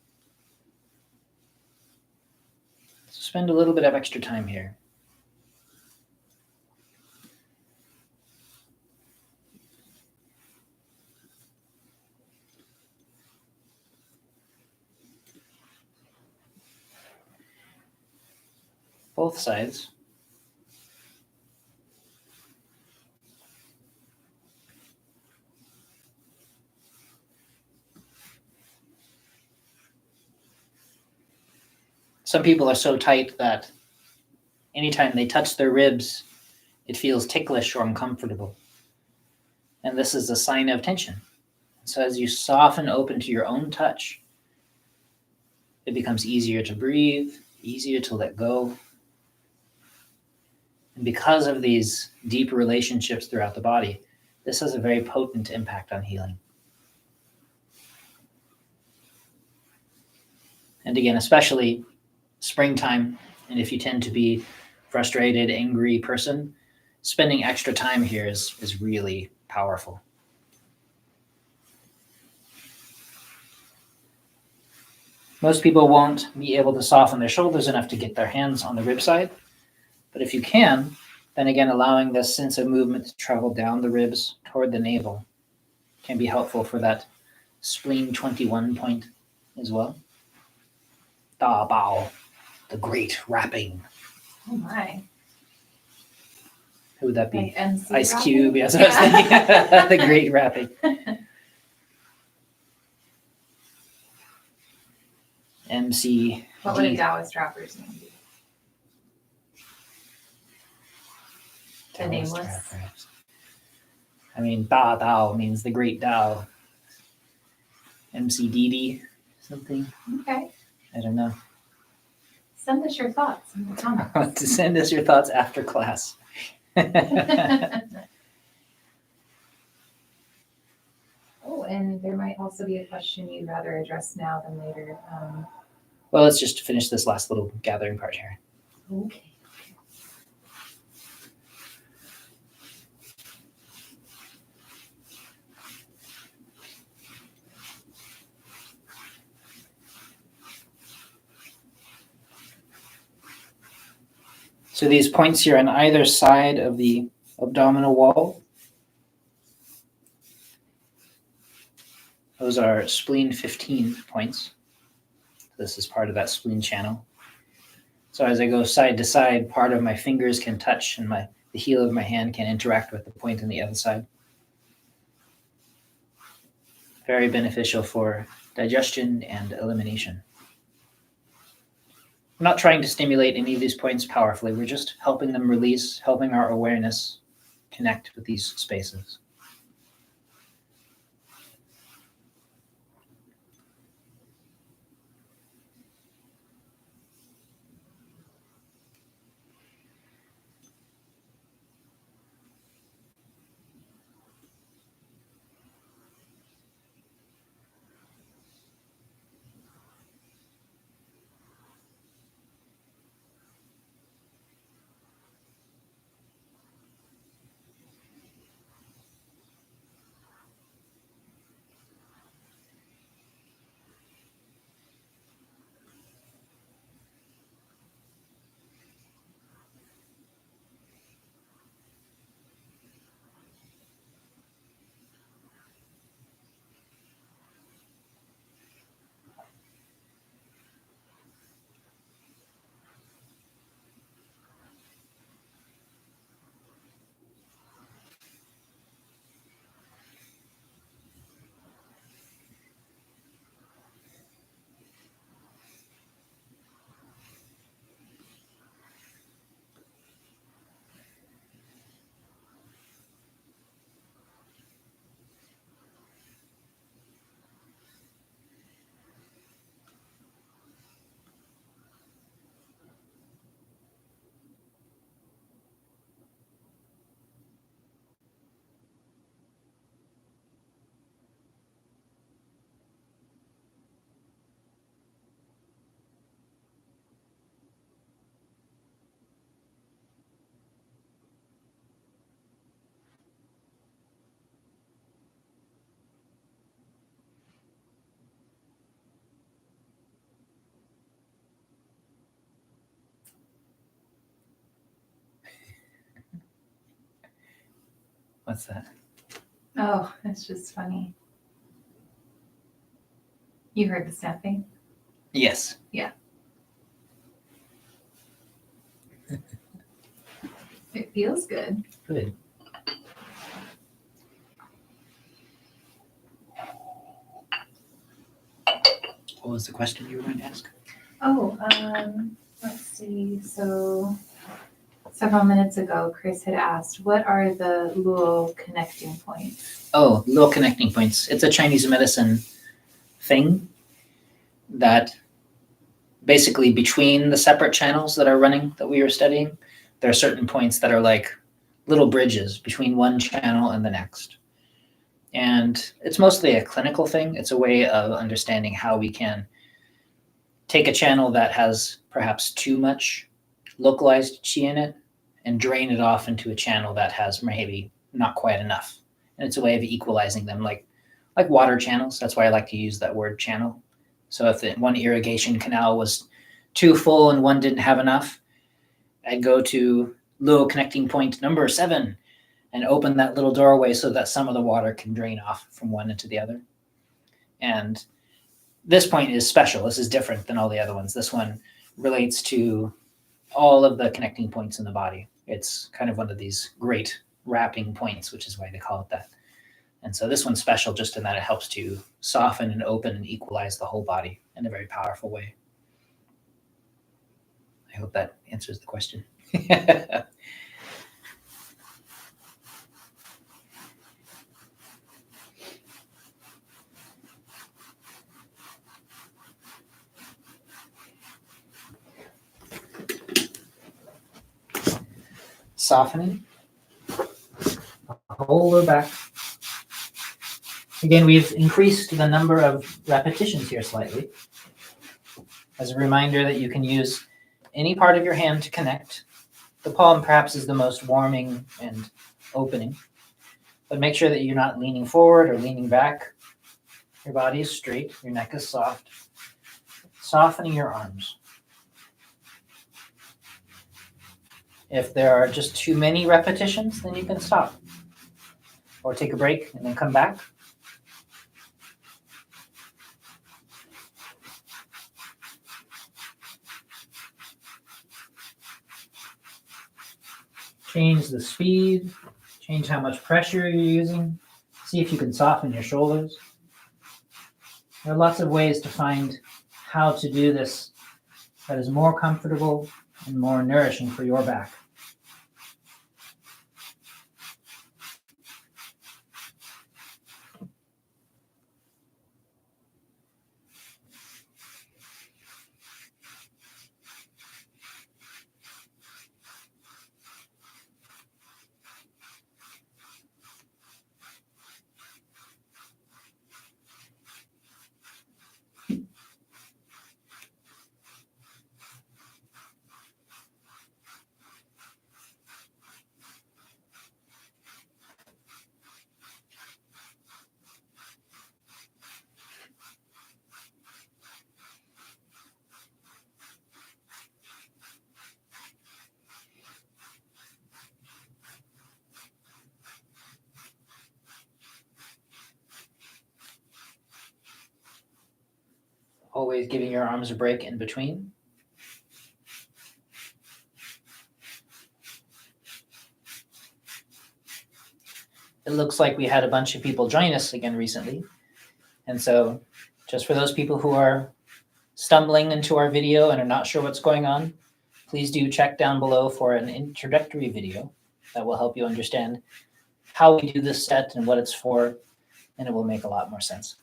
So spend a little bit of extra time here. Both sides. Some people are so tight that anytime they touch their ribs, it feels ticklish or uncomfortable. And this is a sign of tension. So as you soften open to your own touch, it becomes easier to breathe, easier to let go. And because of these deep relationships throughout the body, this has a very potent impact on healing. And again, especially springtime, and if you tend to be frustrated, angry person, spending extra time here is really powerful. Most people won't be able to soften their shoulders enough to get their hands on the rib side. But if you can, then again, allowing this sense of movement to travel down the ribs toward the navel can be helpful for that spleen 21 point as well. Da Bao, the great wrapping. Oh my. Who would that be? Like MC Ice wrapping? Cube, yes, I was thinking. The great wrapping. MC. What would a Daoist rapper's name be? The nameless. Perhaps. I mean, Da Dao means the great Dao. MCDD, something. Okay. I don't know. Send us your thoughts in the comments. To send us your thoughts after class. Oh, and there might also be a question you'd rather address now than later. Well, let's just finish this last little gathering part here. Okay. So these points here on either side of the abdominal wall, those are spleen 15 points. This is part of that spleen channel. So as I go side to side, part of my fingers can touch and the heel of my hand can interact with the point on the other side. Very beneficial for digestion and elimination. We're not trying to stimulate any of these points powerfully. We're just helping them release, helping our awareness connect with these spaces. What's that? Oh, it's just funny. You heard the snapping? Yes. Yeah. It feels good. Good. What was the question you were going to ask? Oh, let's see. So several minutes ago, Chris had asked, what are the Luo connecting points? Oh, little connecting points. It's a Chinese medicine thing that basically between the separate channels that are running that we are studying, there are certain points that are like little bridges between one channel and the next. And it's mostly a clinical thing. It's a way of understanding how we can take a channel that has perhaps too much localized qi in it and drain it off into a channel that has maybe not quite enough. And it's a way of equalizing them like water channels. That's why I like to use that word channel. So if one irrigation canal was too full and one didn't have enough, I'd go to little connecting point number 7 and open that little doorway so that some of the water can drain off from one into the other. And this point is special. This is different than all the other ones. This one relates to all of the connecting points in the body. It's kind of one of these great wrapping points, which is why they call it that. And so this one's special just in that it helps to soften and open and equalize the whole body in a very powerful way. I hope that answers the question. softening the whole lower back. Again, we've increased the number of repetitions here slightly. As a reminder that you can use any part of your hand to connect. The palm perhaps is the most warming and opening, but make sure that you're not leaning forward or leaning back. Your body is straight, your neck is soft. Softening your arms. If there are just too many repetitions, then you can stop or take a break and then come back. Change the speed, change how much pressure you're using. See if you can soften your shoulders. There are lots of ways to find how to do this that is more comfortable and more nourishing for your back. Always giving your arms a break in between. It looks like we had a bunch of people join us again recently. And so just for those people who are stumbling into our video and are not sure what's going on, please do check down below for an introductory video that will help you understand how we do this set and what it's for, and it will make a lot more sense.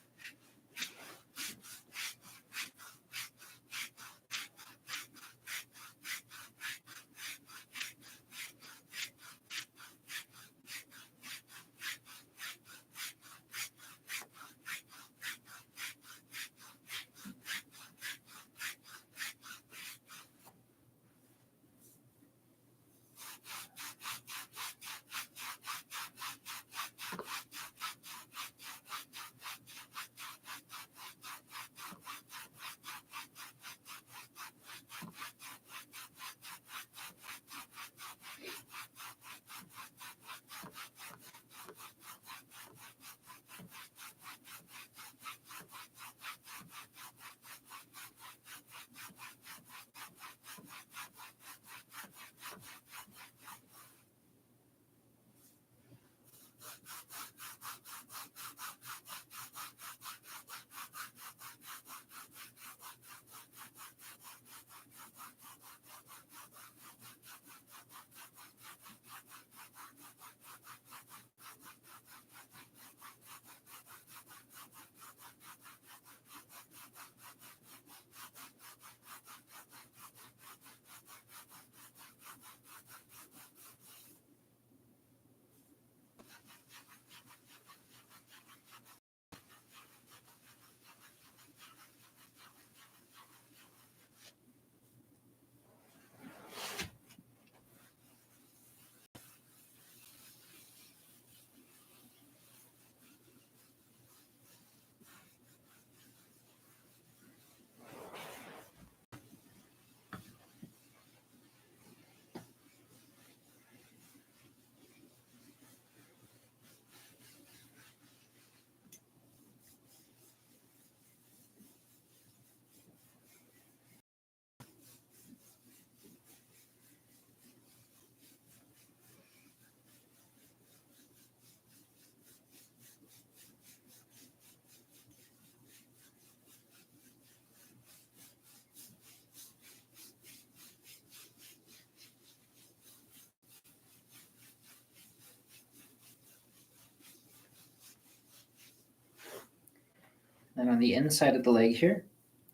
And on the inside of the leg here,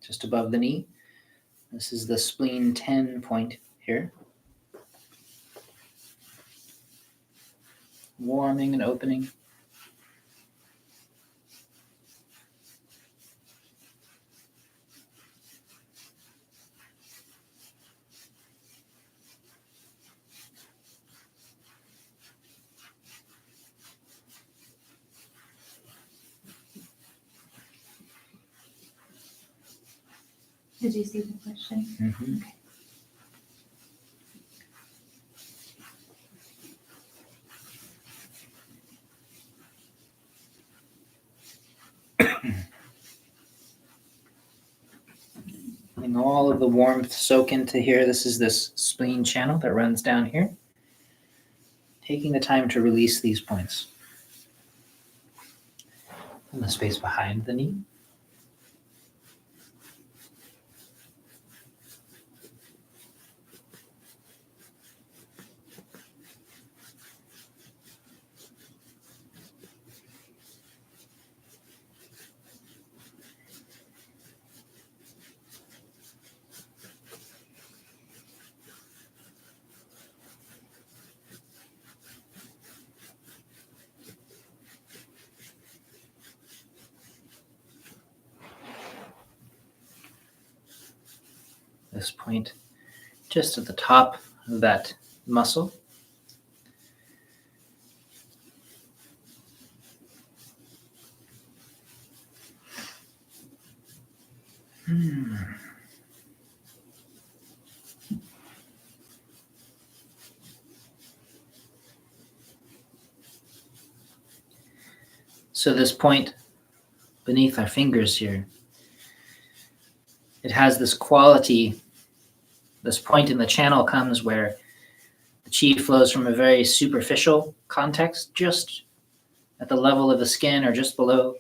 just above the knee, this is the spleen 10 point here. warming and opening. Did you see the question? Mm-hmm. Okay. Letting all of the warmth soak into here. This is this spleen channel that runs down here. Taking the time to release these points. And the space behind the knee. This point just at the top of that muscle. So this point beneath our fingers here, it has this quality. This point in the channel comes where the chi flows from a very superficial context, just at the level of the skin or just below,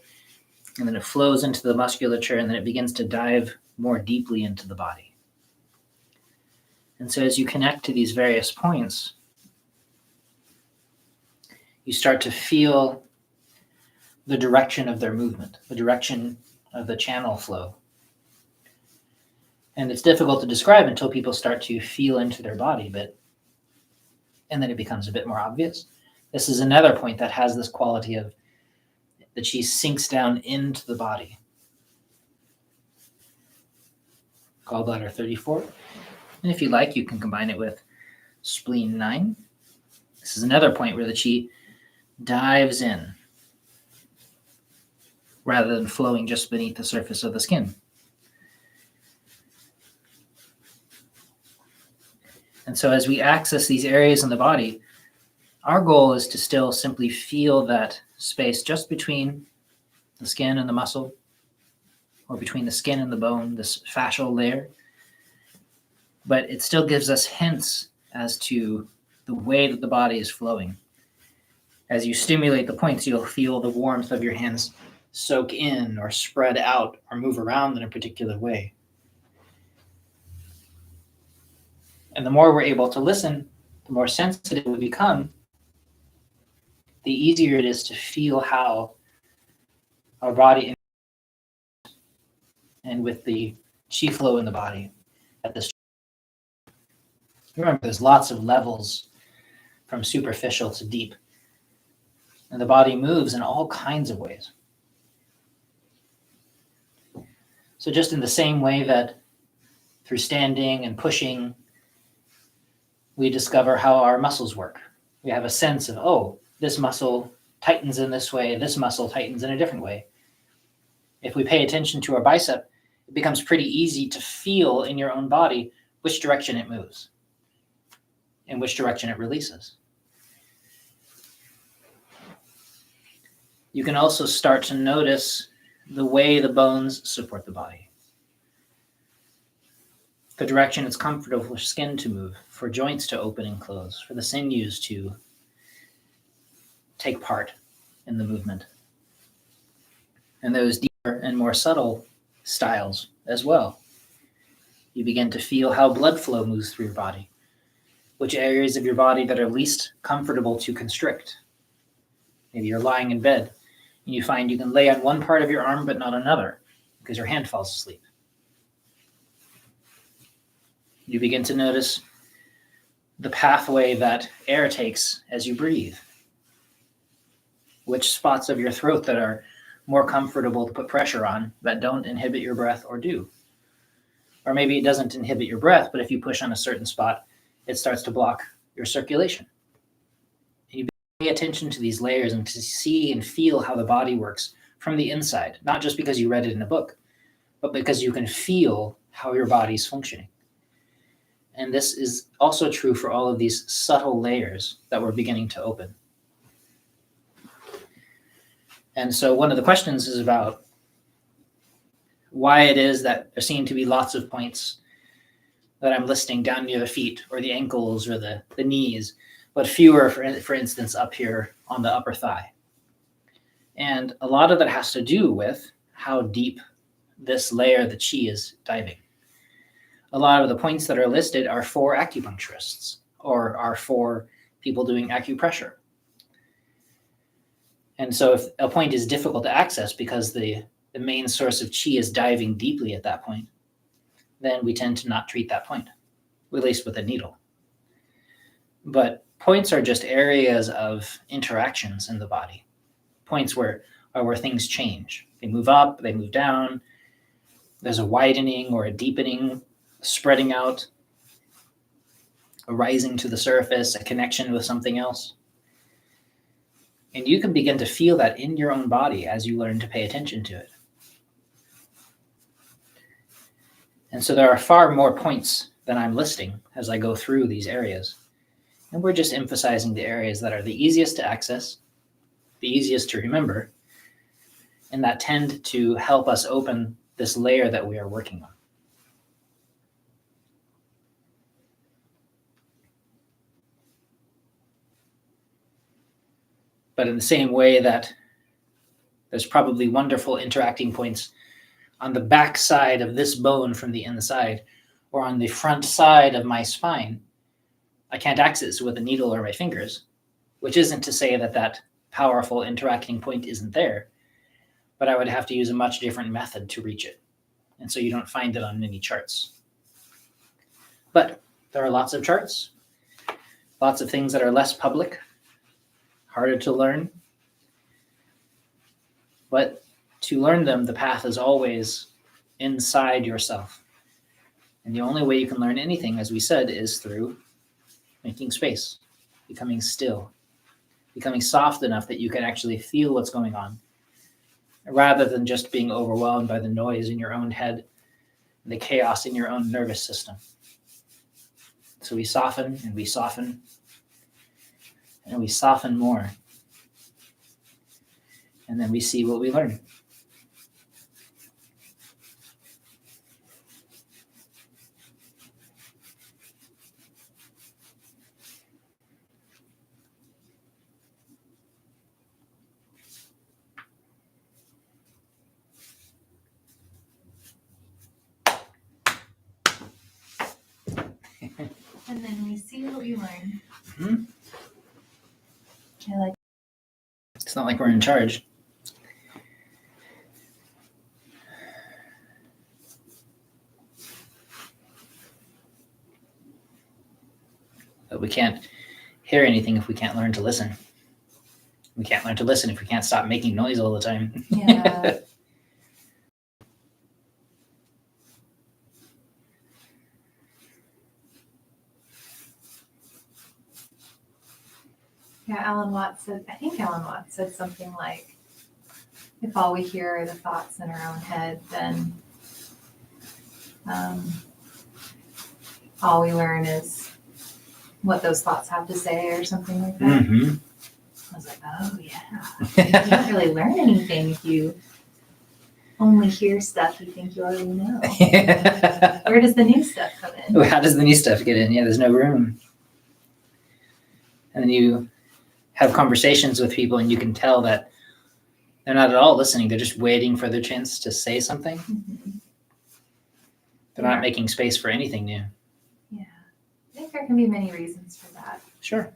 and then it flows into the musculature, and then it begins to dive more deeply into the body. And so as you connect to these various points, you start to feel the direction of their movement, the direction of the channel flow. And it's difficult to describe until people start to feel into their body, and then it becomes a bit more obvious. This is another point that has this quality of the chi sinks down into the body. Gallbladder 34. And if you like, you can combine it with spleen 9. This is another point where the chi dives in rather than flowing just beneath the surface of the skin. And so as we access these areas in the body, our goal is to still simply feel that space just between the skin and the muscle, or between the skin and the bone, this fascial layer. But it still gives us hints as to the way that the body is flowing. As you stimulate the points, you'll feel the warmth of your hands soak in or spread out or move around in a particular way. And the more we're able to listen, the more sensitive we become, the easier it is to feel how our body and with the chi flow in the body at this. Remember, there's lots of levels from superficial to deep. And the body moves in all kinds of ways. So just in the same way that through standing and pushing, we discover how our muscles work. We have a sense of, oh, this muscle tightens in this way, this muscle tightens in a different way. If we pay attention to our bicep, it becomes pretty easy to feel in your own body which direction it moves and which direction it releases. You can also start to notice the way the bones support the body. The direction it's comfortable for skin to move, for joints to open and close, for the sinews to take part in the movement. And those deeper and more subtle styles as well. You begin to feel how blood flow moves through your body, which areas of your body that are least comfortable to constrict. Maybe you're lying in bed and you find you can lay on one part of your arm but not another because your hand falls asleep. You begin to notice the pathway that air takes as you breathe. which spots of your throat that are more comfortable to put pressure on that don't inhibit your breath or do. Or maybe it doesn't inhibit your breath, but if you push on a certain spot, it starts to block your circulation. And you pay attention to these layers and to see and feel how the body works from the inside, not just because you read it in a book, but because you can feel how your body's functioning. And this is also true for all of these subtle layers that we're beginning to open. And so one of the questions is about why it is that there seem to be lots of points that I'm listing down near the feet or the ankles or the knees, but fewer, for instance, up here on the upper thigh. And a lot of that has to do with how deep this layer, the Qi, is diving. A lot of the points that are listed are for acupuncturists or are for people doing acupressure. And so if a point is difficult to access because the main source of Qi is diving deeply at that point, then we tend to not treat that point, at least with a needle. But points are just areas of interactions in the body. Points are where things change. They move up, they move down. There's a widening or a deepening, spreading out, a rising to the surface, a connection with something else. And you can begin to feel that in your own body as you learn to pay attention to it. And so there are far more points than I'm listing as I go through these areas. And we're just emphasizing the areas that are the easiest to access, the easiest to remember, and that tend to help us open this layer that we are working on. But in the same way that there's probably wonderful interacting points on the back side of this bone from the inside, or on the front side of my spine, I can't access with a needle or my fingers, which isn't to say that that powerful interacting point isn't there, but I would have to use a much different method to reach it. And so you don't find it on many charts. But there are lots of charts, lots of things that are less public, harder to learn. But to learn them, the path is always inside yourself. And the only way you can learn anything, as we said, is through making space, becoming still, becoming soft enough that you can actually feel what's going on, rather than just being overwhelmed by the noise in your own head, the chaos in your own nervous system. So we soften and we soften and we soften more. And then we see what we learn. And then we see what we learn. Mm-hmm. I like. It's not like we're in charge. But we can't hear anything if we can't learn to listen. We can't learn to listen if we can't stop making noise all the time. Yeah. Yeah, I think Alan Watts said something like, if all we hear are the thoughts in our own head, then all we learn is what those thoughts have to say or something like that. Mm-hmm. I was like, oh yeah. You don't really learn anything if you only hear stuff you think you already know. Where does the new stuff come in? How does the new stuff get in? Yeah, there's no room. And then you have conversations with people and you can tell that they're not at all listening. They're just waiting for their chance to say something. Mm-hmm. They're not making space for anything new. Yeah. I think there can be many reasons for that. Sure.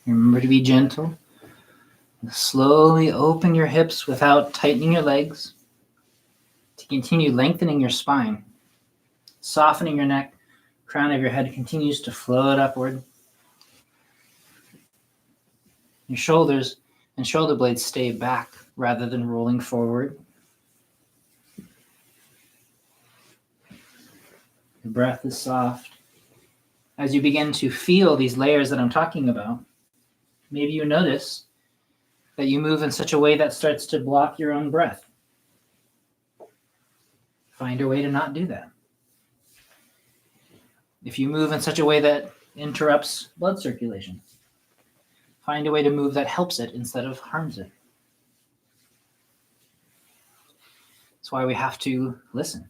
Remember to be gentle. Slowly open your hips without tightening your legs. To continue lengthening your spine, softening your neck, crown of your head continues to float upward. Your shoulders and shoulder blades stay back rather than rolling forward. The breath is soft. As you begin to feel these layers that I'm talking about, maybe you notice that you move in such a way that starts to block your own breath. Find a way to not do that. If you move in such a way that interrupts blood circulation, find a way to move that helps it instead of harms it. That's why we have to listen.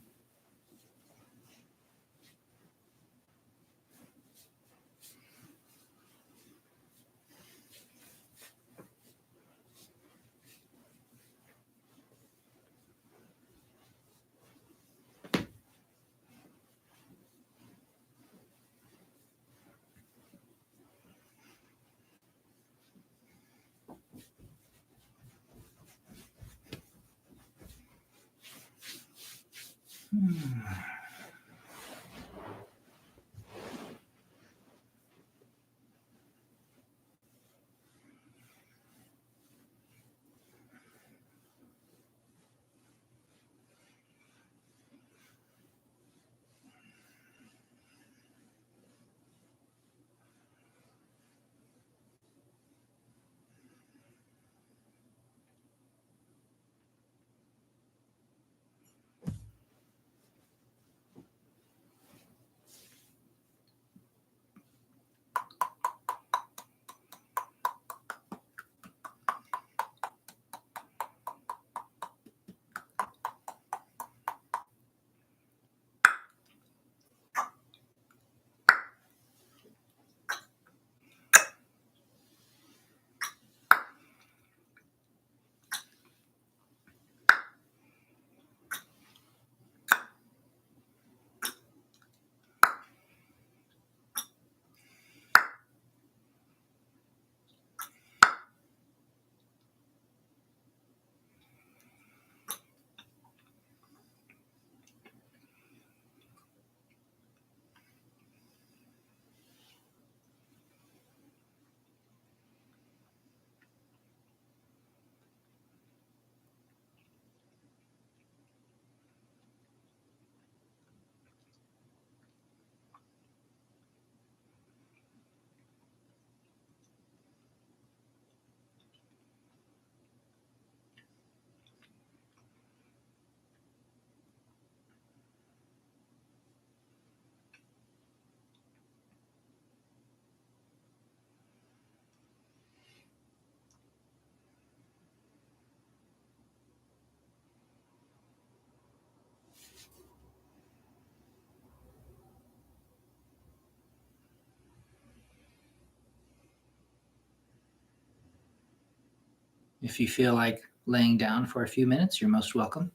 If you feel like laying down for a few minutes, you're most welcome.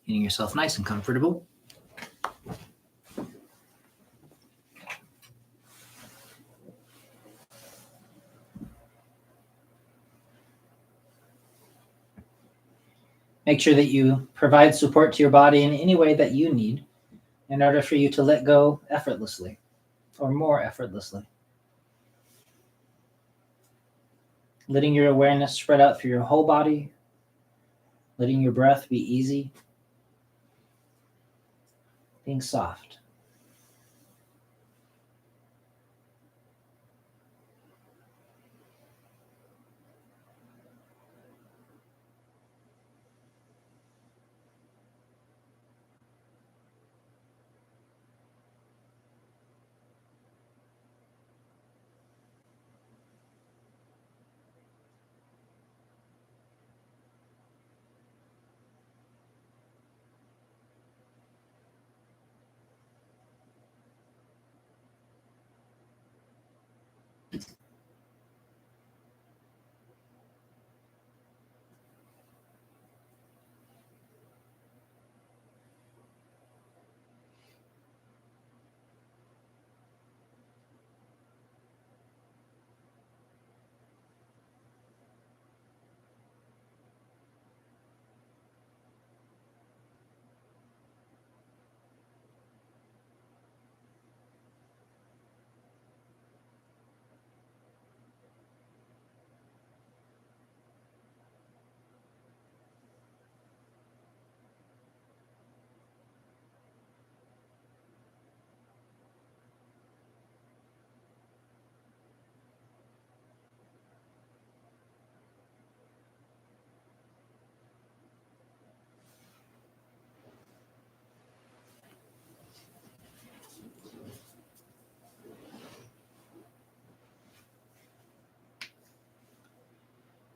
Getting yourself nice and comfortable. Make sure that you provide support to your body in any way that you need in order for you to let go effortlessly or more effortlessly. Letting your awareness spread out through your whole body, letting your breath be easy, being soft.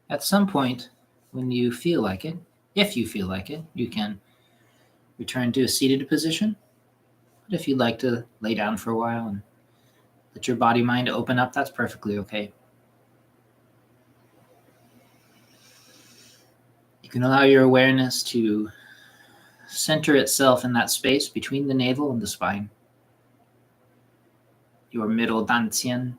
At some point, when you feel like it, if you feel like it, you can return to a seated position. But if you'd like to lay down for a while and let your body mind open up, that's perfectly okay. You can allow your awareness to center itself in that space between the navel and the spine, your middle dantian.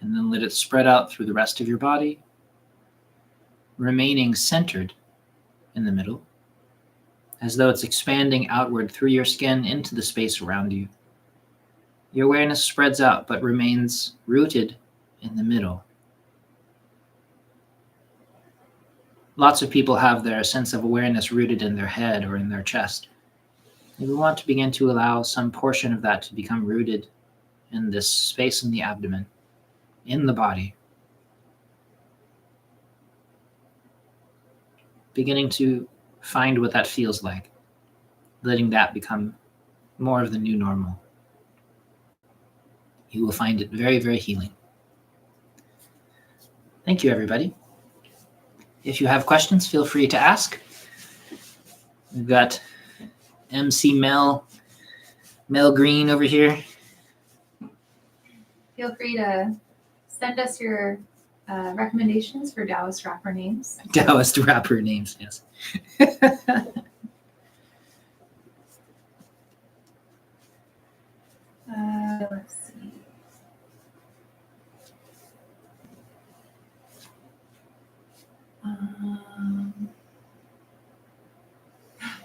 And then let it spread out through the rest of your body, remaining centered in the middle, as though it's expanding outward through your skin into the space around you. Your awareness spreads out, but remains rooted in the middle. Lots of people have their sense of awareness rooted in their head or in their chest. And we want to begin to allow some portion of that to become rooted in this space in the abdomen, in the body. Beginning to find what that feels like, letting that become more of the new normal. You will find it very, very healing. Thank you, everybody. If you have questions, feel free to ask. We've got MC Mel Green over here. Feel free to send us your recommendations for Daoist rapper names. Daoist rapper names, yes. Let's see.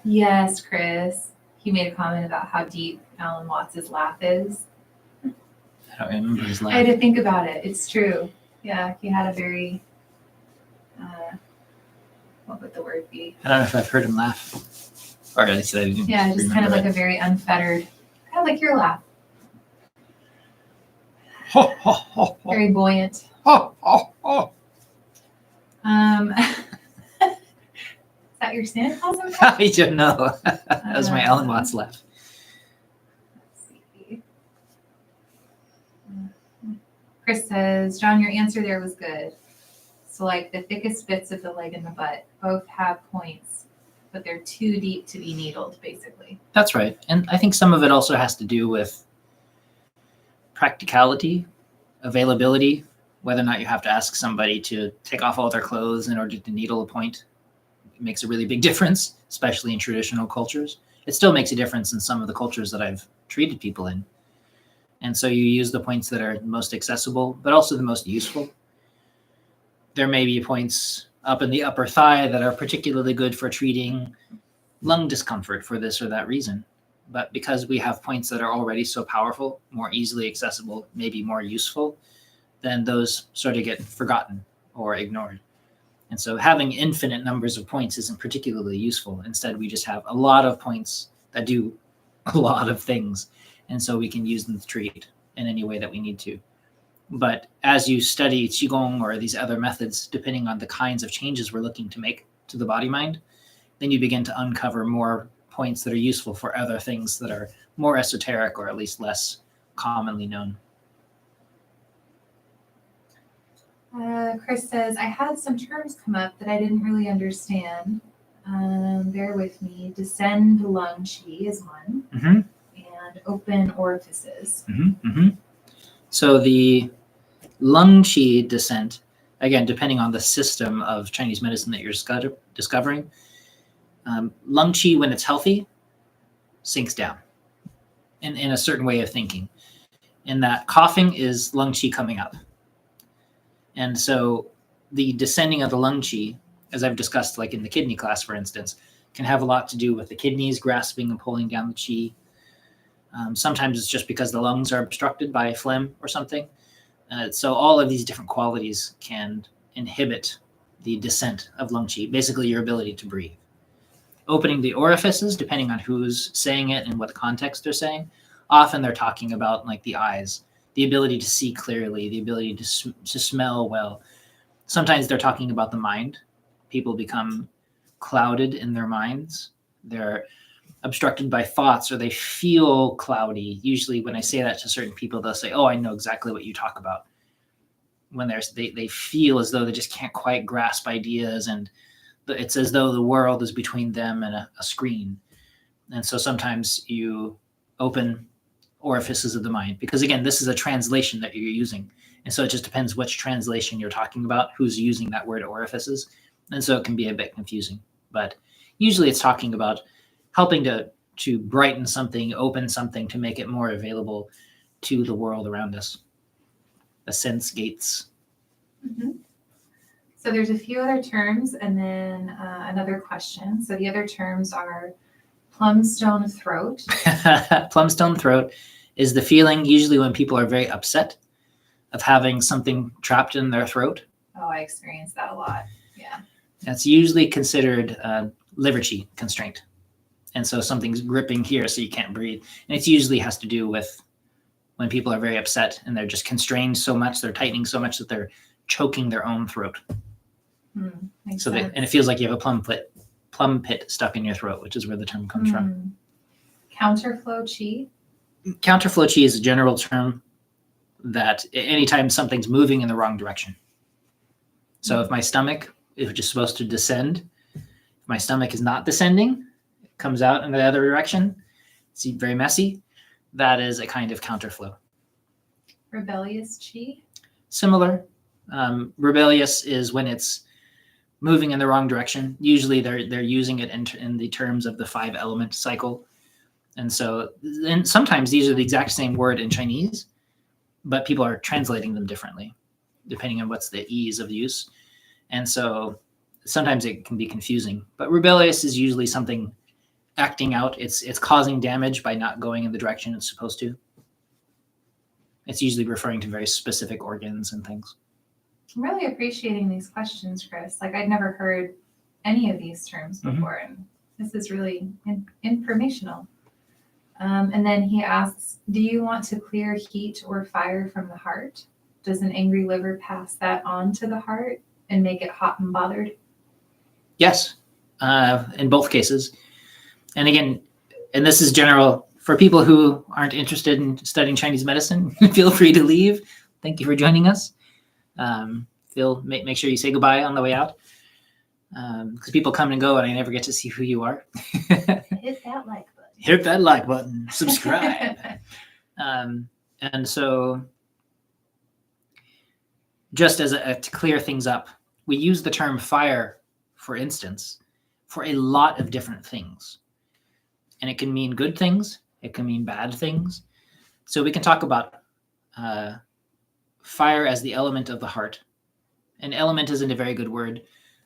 Yes, Chris. He made a comment about how deep Alan Watts' laugh is. I don't remember his laugh. I had to think about it. It's true. Yeah, he had a very, what would the word be? I don't know if I've heard him laugh. Or at least I didn't. Yeah, just kind of like it. a very unfettered, kind of like your laugh. Ho, ho, ho, ho. Very buoyant. Ho, ho, ho. Is that your Santa Claus? I don't know. That was my Alan Watts laugh. Let's see. Chris says, John, your answer there was good. So like the thickest bits of the leg and the butt both have points, but they're too deep to be needled, basically. That's right. And I think some of it also has to do with practicality, availability, whether or not you have to ask somebody to take off all their clothes in order to needle a point. It makes a really big difference, especially in traditional cultures. It still makes a difference in some of the cultures that I've treated people in. And so you use the points that are most accessible, but also the most useful. There may be points up in the upper thigh that are particularly good for treating lung discomfort for this or that reason. But because we have points that are already so powerful, more easily accessible, maybe more useful, then those sort of get forgotten or ignored. And so having infinite numbers of points isn't particularly useful. Instead, we just have a lot of points that do a lot of things. And so we can use them to treat in any way that we need to. But as you study Qigong or these other methods, depending on the kinds of changes we're looking to make to the body mind, then you begin to uncover more points that are useful for other things that are more esoteric or at least less commonly known. Chris says, I had some terms come up that I didn't really understand. Bear with me. Descend lung qi is one. Mm-hmm. And open orifices. Mm-hmm. Mm-hmm. So the lung qi descent, again, depending on the system of Chinese medicine that you're discovering, lung qi, when it's healthy, sinks down in a certain way of thinking. In that coughing is lung qi coming up. And so the descending of the lung qi, as I've discussed, like in the kidney class, for instance, can have a lot to do with the kidneys grasping and pulling down the qi. Sometimes it's just because the lungs are obstructed by phlegm or something. So all of these different qualities can inhibit the descent of lung qi, basically your ability to breathe. Opening the orifices, depending on who's saying it and what context they're saying, often they're talking about like the eyes the ability to see clearly, the ability to smell well. Sometimes they're talking about the mind. People become clouded in their minds. They're obstructed by thoughts, or they feel cloudy. Usually when I say that to certain people, they'll say, oh, I know exactly what you talk about. When they feel as though they just can't quite grasp ideas, and it's as though the world is between them and a screen. And so sometimes you open orifices of the mind, because again, this is a translation that you're using. And so it just depends which translation you're talking about, who's using that word orifices. And so it can be a bit confusing, but usually it's talking about helping to brighten something, open something, to make it more available to the world around us. The sense gates. Mm-hmm. So there's a few other terms, and then another question. So the other terms are plumstone throat. Plumstone throat is the feeling usually when people are very upset of having something trapped in their throat. Oh, I experience that a lot. Yeah. That's usually considered liver qi constraint. And so something's gripping here so you can't breathe. And it usually has to do with when people are very upset and they're just constrained so much, they're tightening so much that they're choking their own throat. So and it feels like you have a plum pit stuck in your throat, which is where the term comes from. Counterflow qi. Counterflow qi is a general term that anytime something's moving in the wrong direction. So if my stomach is just supposed to descend, if my stomach is not descending, it comes out in the other direction. It's very messy. That is a kind of counterflow. Rebellious qi. Similar. Rebellious is when it's moving in the wrong direction. Usually they're using it in the terms of the 5-element cycle. And sometimes these are the exact same word in Chinese, but people are translating them differently depending on what's the ease of use. And so sometimes it can be confusing, but rebellious is usually something acting out. It's causing damage by not going in the direction it's supposed to. It's usually referring to very specific organs and things. I'm really appreciating these questions, Chris. Like, I'd never heard any of these terms before, and this is really informational. And then he asks, do you want to clear heat or fire from the heart? Does an angry liver pass that on to the heart and make it hot and bothered? Yes, in both cases. And again, and this is general for people who aren't interested in studying Chinese medicine. Feel free to leave. Thank you for joining us. Make sure you say goodbye on the way out, because people come and go, and I never get to see who you are. Hit that like button. Hit that like button. Subscribe. And so, just as to clear things up, we use the term fire, for instance, for a lot of different things. And it can mean good things. It can mean bad things. So we can talk about fire as the element of the heart. An element isn't a very good word.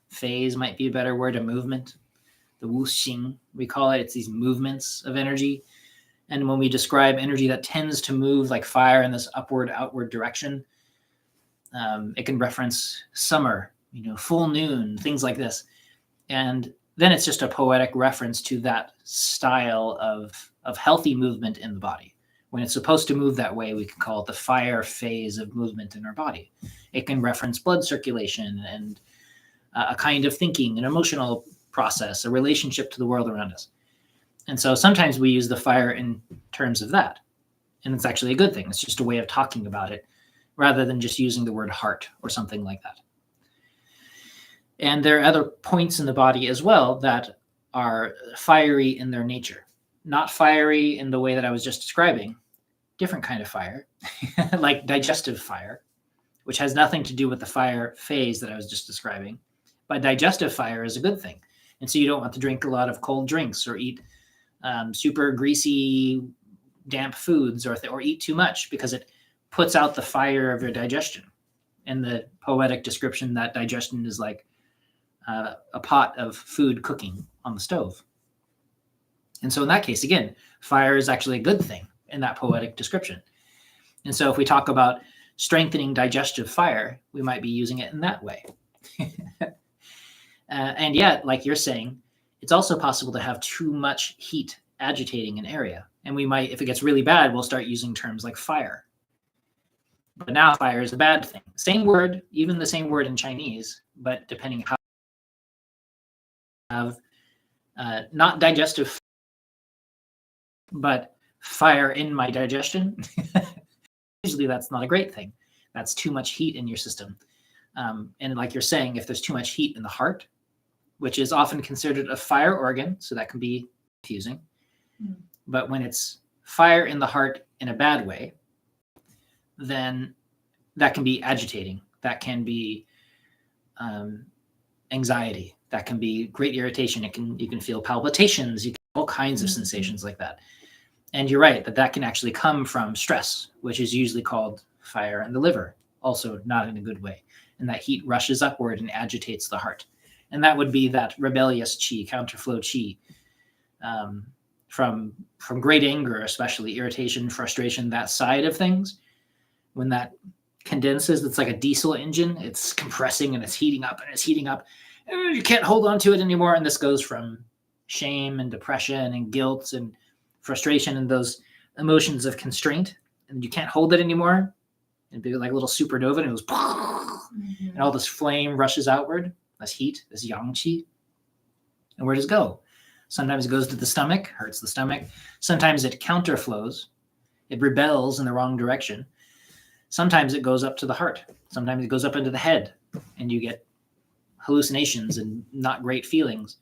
Phase might be a better word, a movement. The wuxing, we call it. It's these movements of energy. And when we describe energy that tends to move like fire in this upward, outward direction, it can reference summer, full noon, things like this. And then it's just a poetic reference to that style of healthy movement in the body. When it's supposed to move that way, we can call it the fire phase of movement in our body. It can reference blood circulation and a kind of thinking, an emotional process, a relationship to the world around us. And so sometimes we use the fire in terms of that. And it's actually a good thing. It's just a way of talking about it rather than just using the word heart or something like that. And there are other points in the body as well that are fiery in their nature. Not fiery in the way that I was just describing, different kind of fire, like digestive fire, which has nothing to do with the fire phase that I was just describing. But digestive fire is a good thing. And so you don't want to drink a lot of cold drinks or eat super greasy, damp foods or eat too much, because it puts out the fire of your digestion. In the poetic description, that digestion is like a pot of food cooking on the stove. And so in that case, again, fire is actually a good thing in that poetic description. And so if we talk about strengthening digestive fire, we might be using it in that way. And yet, like you're saying, it's also possible to have too much heat agitating an area. And we might, if it gets really bad, we'll start using terms like fire. But now fire is a bad thing. Same word, even the same word in Chinese, but depending how have not digestive, but fire in my digestion. Usually that's not a great thing. That's too much heat in your system. And like you're saying, if there's too much heat in the heart, which is often considered a fire organ, so that can be confusing. But when it's fire in the heart in a bad way, then that can be agitating. That can be anxiety. That can be great irritation. You can feel palpitations. You can all kinds of sensations like that. And you're right that can actually come from stress, which is usually called fire in the liver, also not in a good way. And that heat rushes upward and agitates the heart. And that would be that rebellious qi, counterflow qi, from great anger, especially irritation, frustration, that side of things. When that condenses, it's like a diesel engine. It's compressing and it's heating up and it's heating up. And you can't hold on to it anymore. And this goes from shame and depression and guilt and frustration and those emotions of constraint. And you can't hold it anymore. It'd be like a little supernova and it goes, and all this flame rushes outward. This heat, this yang qi. And where does it go? Sometimes it goes to the stomach, hurts the stomach. Sometimes it counterflows. It rebels in the wrong direction. Sometimes it goes up to the heart. Sometimes it goes up into the head and you get hallucinations and not great feelings.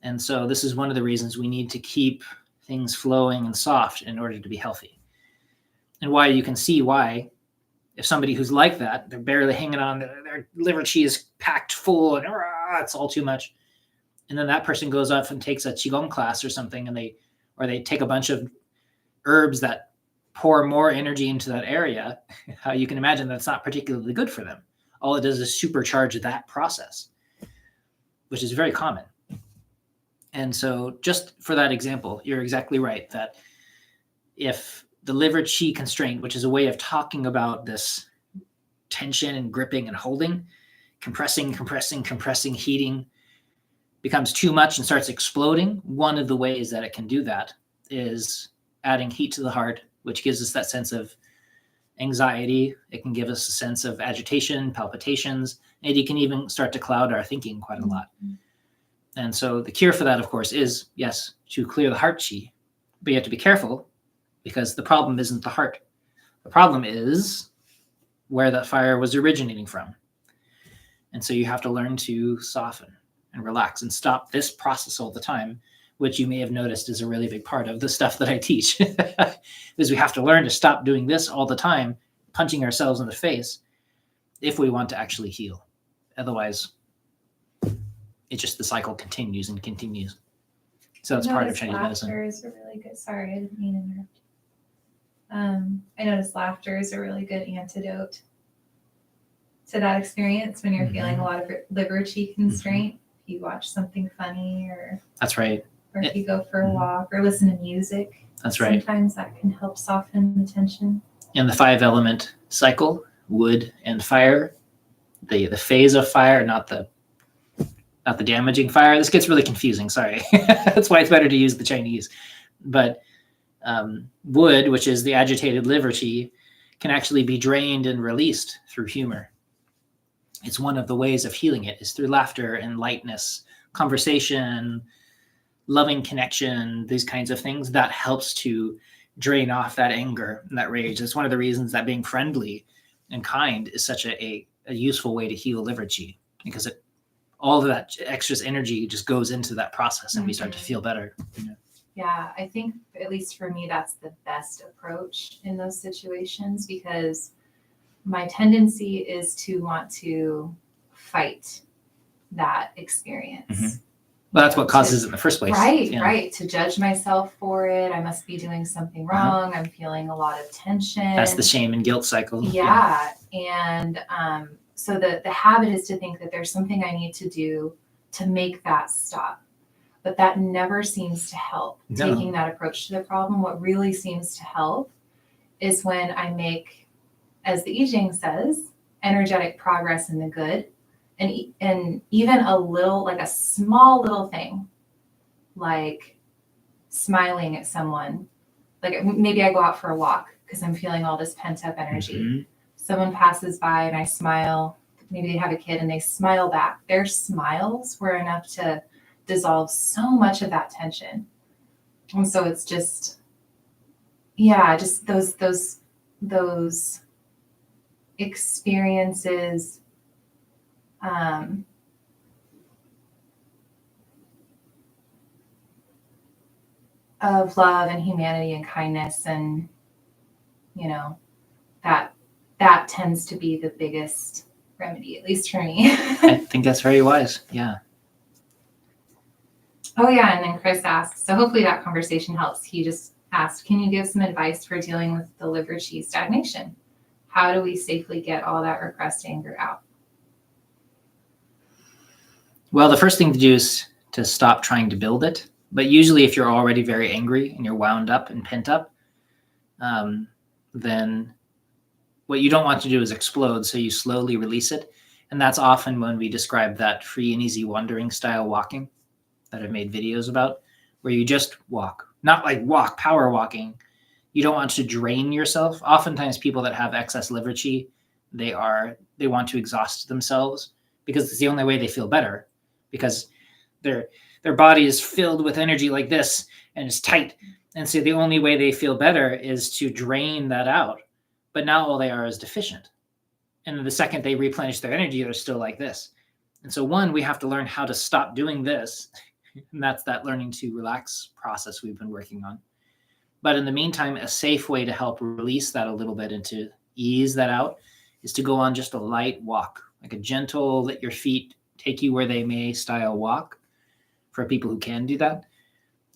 And so this is one of the reasons we need to keep things flowing and soft in order to be healthy. And why you can see why, if somebody who's like that, they're barely hanging on, their liver qi is packed full and it's all too much. And then that person goes off and takes a Qigong class or something, and they take a bunch of herbs that pour more energy into that area. How you can imagine that's not particularly good for them. All it does is supercharge that process, which is very common. And so just for that example, you're exactly right that if the liver qi constraint, which is a way of talking about this tension and gripping and holding, compressing, heating, becomes too much and starts exploding, one of the ways that it can do that is adding heat to the heart, which gives us that sense of anxiety. It can give us a sense of agitation, palpitations, and it can even start to cloud our thinking quite a lot. And so the cure for that, of course, is, yes, to clear the heart qi, but you have to be careful because the problem isn't the heart. The problem is where that fire was originating from. And so you have to learn to soften and relax and stop this process all the time, which you may have noticed is a really big part of the stuff that I teach. Is we have to learn to stop doing this all the time, punching ourselves in the face, if we want to actually heal. Otherwise, it's just the cycle continues and continues. So that's part of Chinese medicine. Laughter is a really good. Sorry, I didn't mean to interrupt. I noticed laughter is a really good antidote to that experience when you're feeling a lot of liver qi constraint. If you watch something funny, or that's right. Or if you go for a walk or listen to music. That's right. Sometimes that can help soften the tension. In the 5-element cycle, wood and fire, the phase of fire, not the damaging fire. This gets really confusing. Sorry. That's why it's better to use the Chinese. But wood, which is the agitated liver qi, can actually be drained and released through humor. It's one of the ways of healing it is through laughter and lightness, conversation, loving connection, these kinds of things. That helps to drain off that anger and that rage. It's one of the reasons that being friendly and kind is such a useful way to heal liver qi, because all of that extra energy just goes into that process and we start to feel better. Yeah, I think at least for me, that's the best approach in those situations, because my tendency is to want to fight that experience. Well, that's what causes it in the first place. Right. To judge myself for it. I must be doing something wrong. I'm feeling a lot of tension. That's the shame and guilt cycle. Yeah. And so the habit is to think that there's something I need to do to make that stop. But that never seems to help. No. Taking that approach to the problem. What really seems to help is when I make, as the I Ching says, energetic progress in the good. And even a little, like a small little thing, like smiling at someone. Like maybe I go out for a walk because I'm feeling all this pent up energy. someone passes by and I smile, maybe they have a kid and they smile back. Their smiles were enough to dissolve so much of that tension. And so it's just, yeah, just those experiences of love and humanity and kindness, and you know, that tends to be the biggest remedy, at least for me. I think that's very wise. Yeah. Oh yeah, and then Chris asks, so hopefully that conversation helps. He just asked, can you give some advice for dealing with the liver chi stagnation? How do we safely get all that repressed anger out? Well, the first thing to do is to stop trying to build it. But usually if you're already very angry and you're wound up and pent up, then what you don't want to do is explode. So you slowly release it. And that's often when we describe that free and easy wandering style walking that I've made videos about, where you just walk, not like walk, power walking. You don't want to drain yourself. Oftentimes people that have excess liver chi, they want to exhaust themselves because it's the only way they feel better, because their body is filled with energy like this and it's tight. And so the only way they feel better is to drain that out. But now all they are is deficient. And the second they replenish their energy, they're still like this. And so we have to learn how to stop doing this. And that's that learning to relax process we've been working on. But in the meantime, a safe way to help release that a little bit and to ease that out is to go on just a light walk, like a gentle, let your feet take you where they may style walk for people who can do that.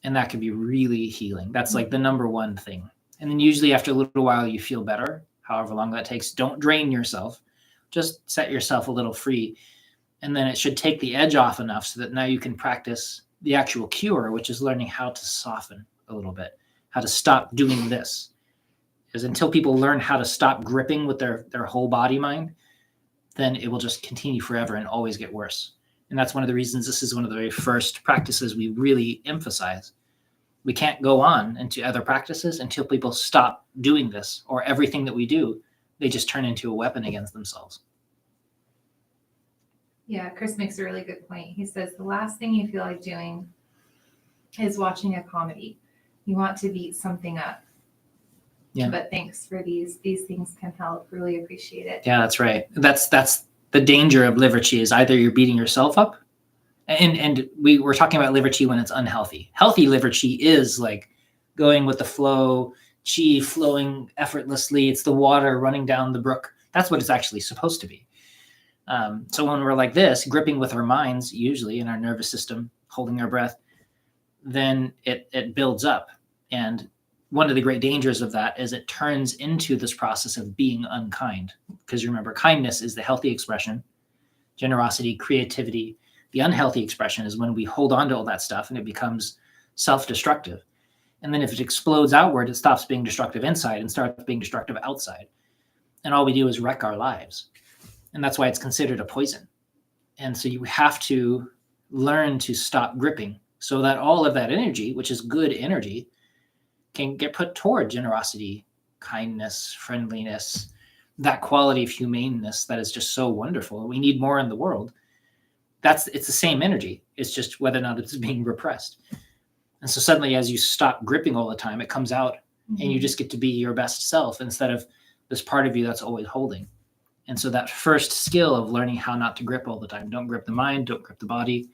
And that can be really healing. That's like the number one thing. And then usually after a little while, you feel better, however long that takes. Don't drain yourself. Just set yourself a little free. And then it should take the edge off enough so that now you can practice the actual cure, which is learning how to soften a little bit, how to stop doing this. Because until people learn how to stop gripping with their whole body mind, then it will just continue forever and always get worse. And that's one of the reasons this is one of the very first practices we really emphasize. We can't go on into other practices until people stop doing this, or everything that we do, they just turn into a weapon against themselves. Yeah, Chris makes a really good point. He says the last thing you feel like doing is watching a comedy. You want to beat something up. Yeah. But thanks for these things can help. Really appreciate it. Yeah, that's right. That's the danger of liver chi, is either you're beating yourself up, and we're talking about liver chi when it's unhealthy. Healthy liver chi is like going with the flow, chi flowing effortlessly. It's the water running down the brook. That's what it's actually supposed to be. So when we're like this, gripping with our minds, usually in our nervous system, holding our breath, then it builds up. And one of the great dangers of that is it turns into this process of being unkind. Because remember, kindness is the healthy expression, generosity, creativity. The unhealthy expression is when we hold on to all that stuff and it becomes self-destructive. And then if it explodes outward, it stops being destructive inside and starts being destructive outside. And all we do is wreck our lives. And that's why it's considered a poison. And so you have to learn to stop gripping so that all of that energy, which is good energy, can get put toward generosity, kindness, friendliness, that quality of humaneness that is just so wonderful. We need more in the world. It's the same energy. It's just whether or not it's being repressed. And so suddenly, as you stop gripping all the time, it comes out and you just get to be your best self instead of this part of you that's always holding. And so that first skill of learning how not to grip all the time, don't grip the mind, don't grip the body,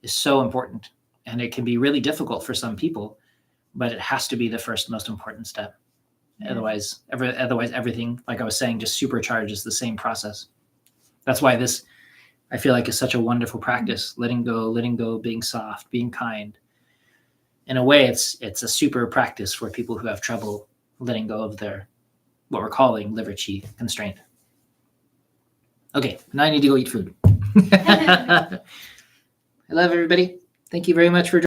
is so important. And it can be really difficult for some people, but it has to be the first most important step. Yeah. Otherwise everything, like I was saying, just supercharges the same process. That's why this, I feel like, is such a wonderful practice. Letting go, being soft, being kind. In a way, it's a super practice for people who have trouble letting go of their, what we're calling liver chi constraint. Okay, now I need to go eat food. I love everybody. Thank you very much for joining.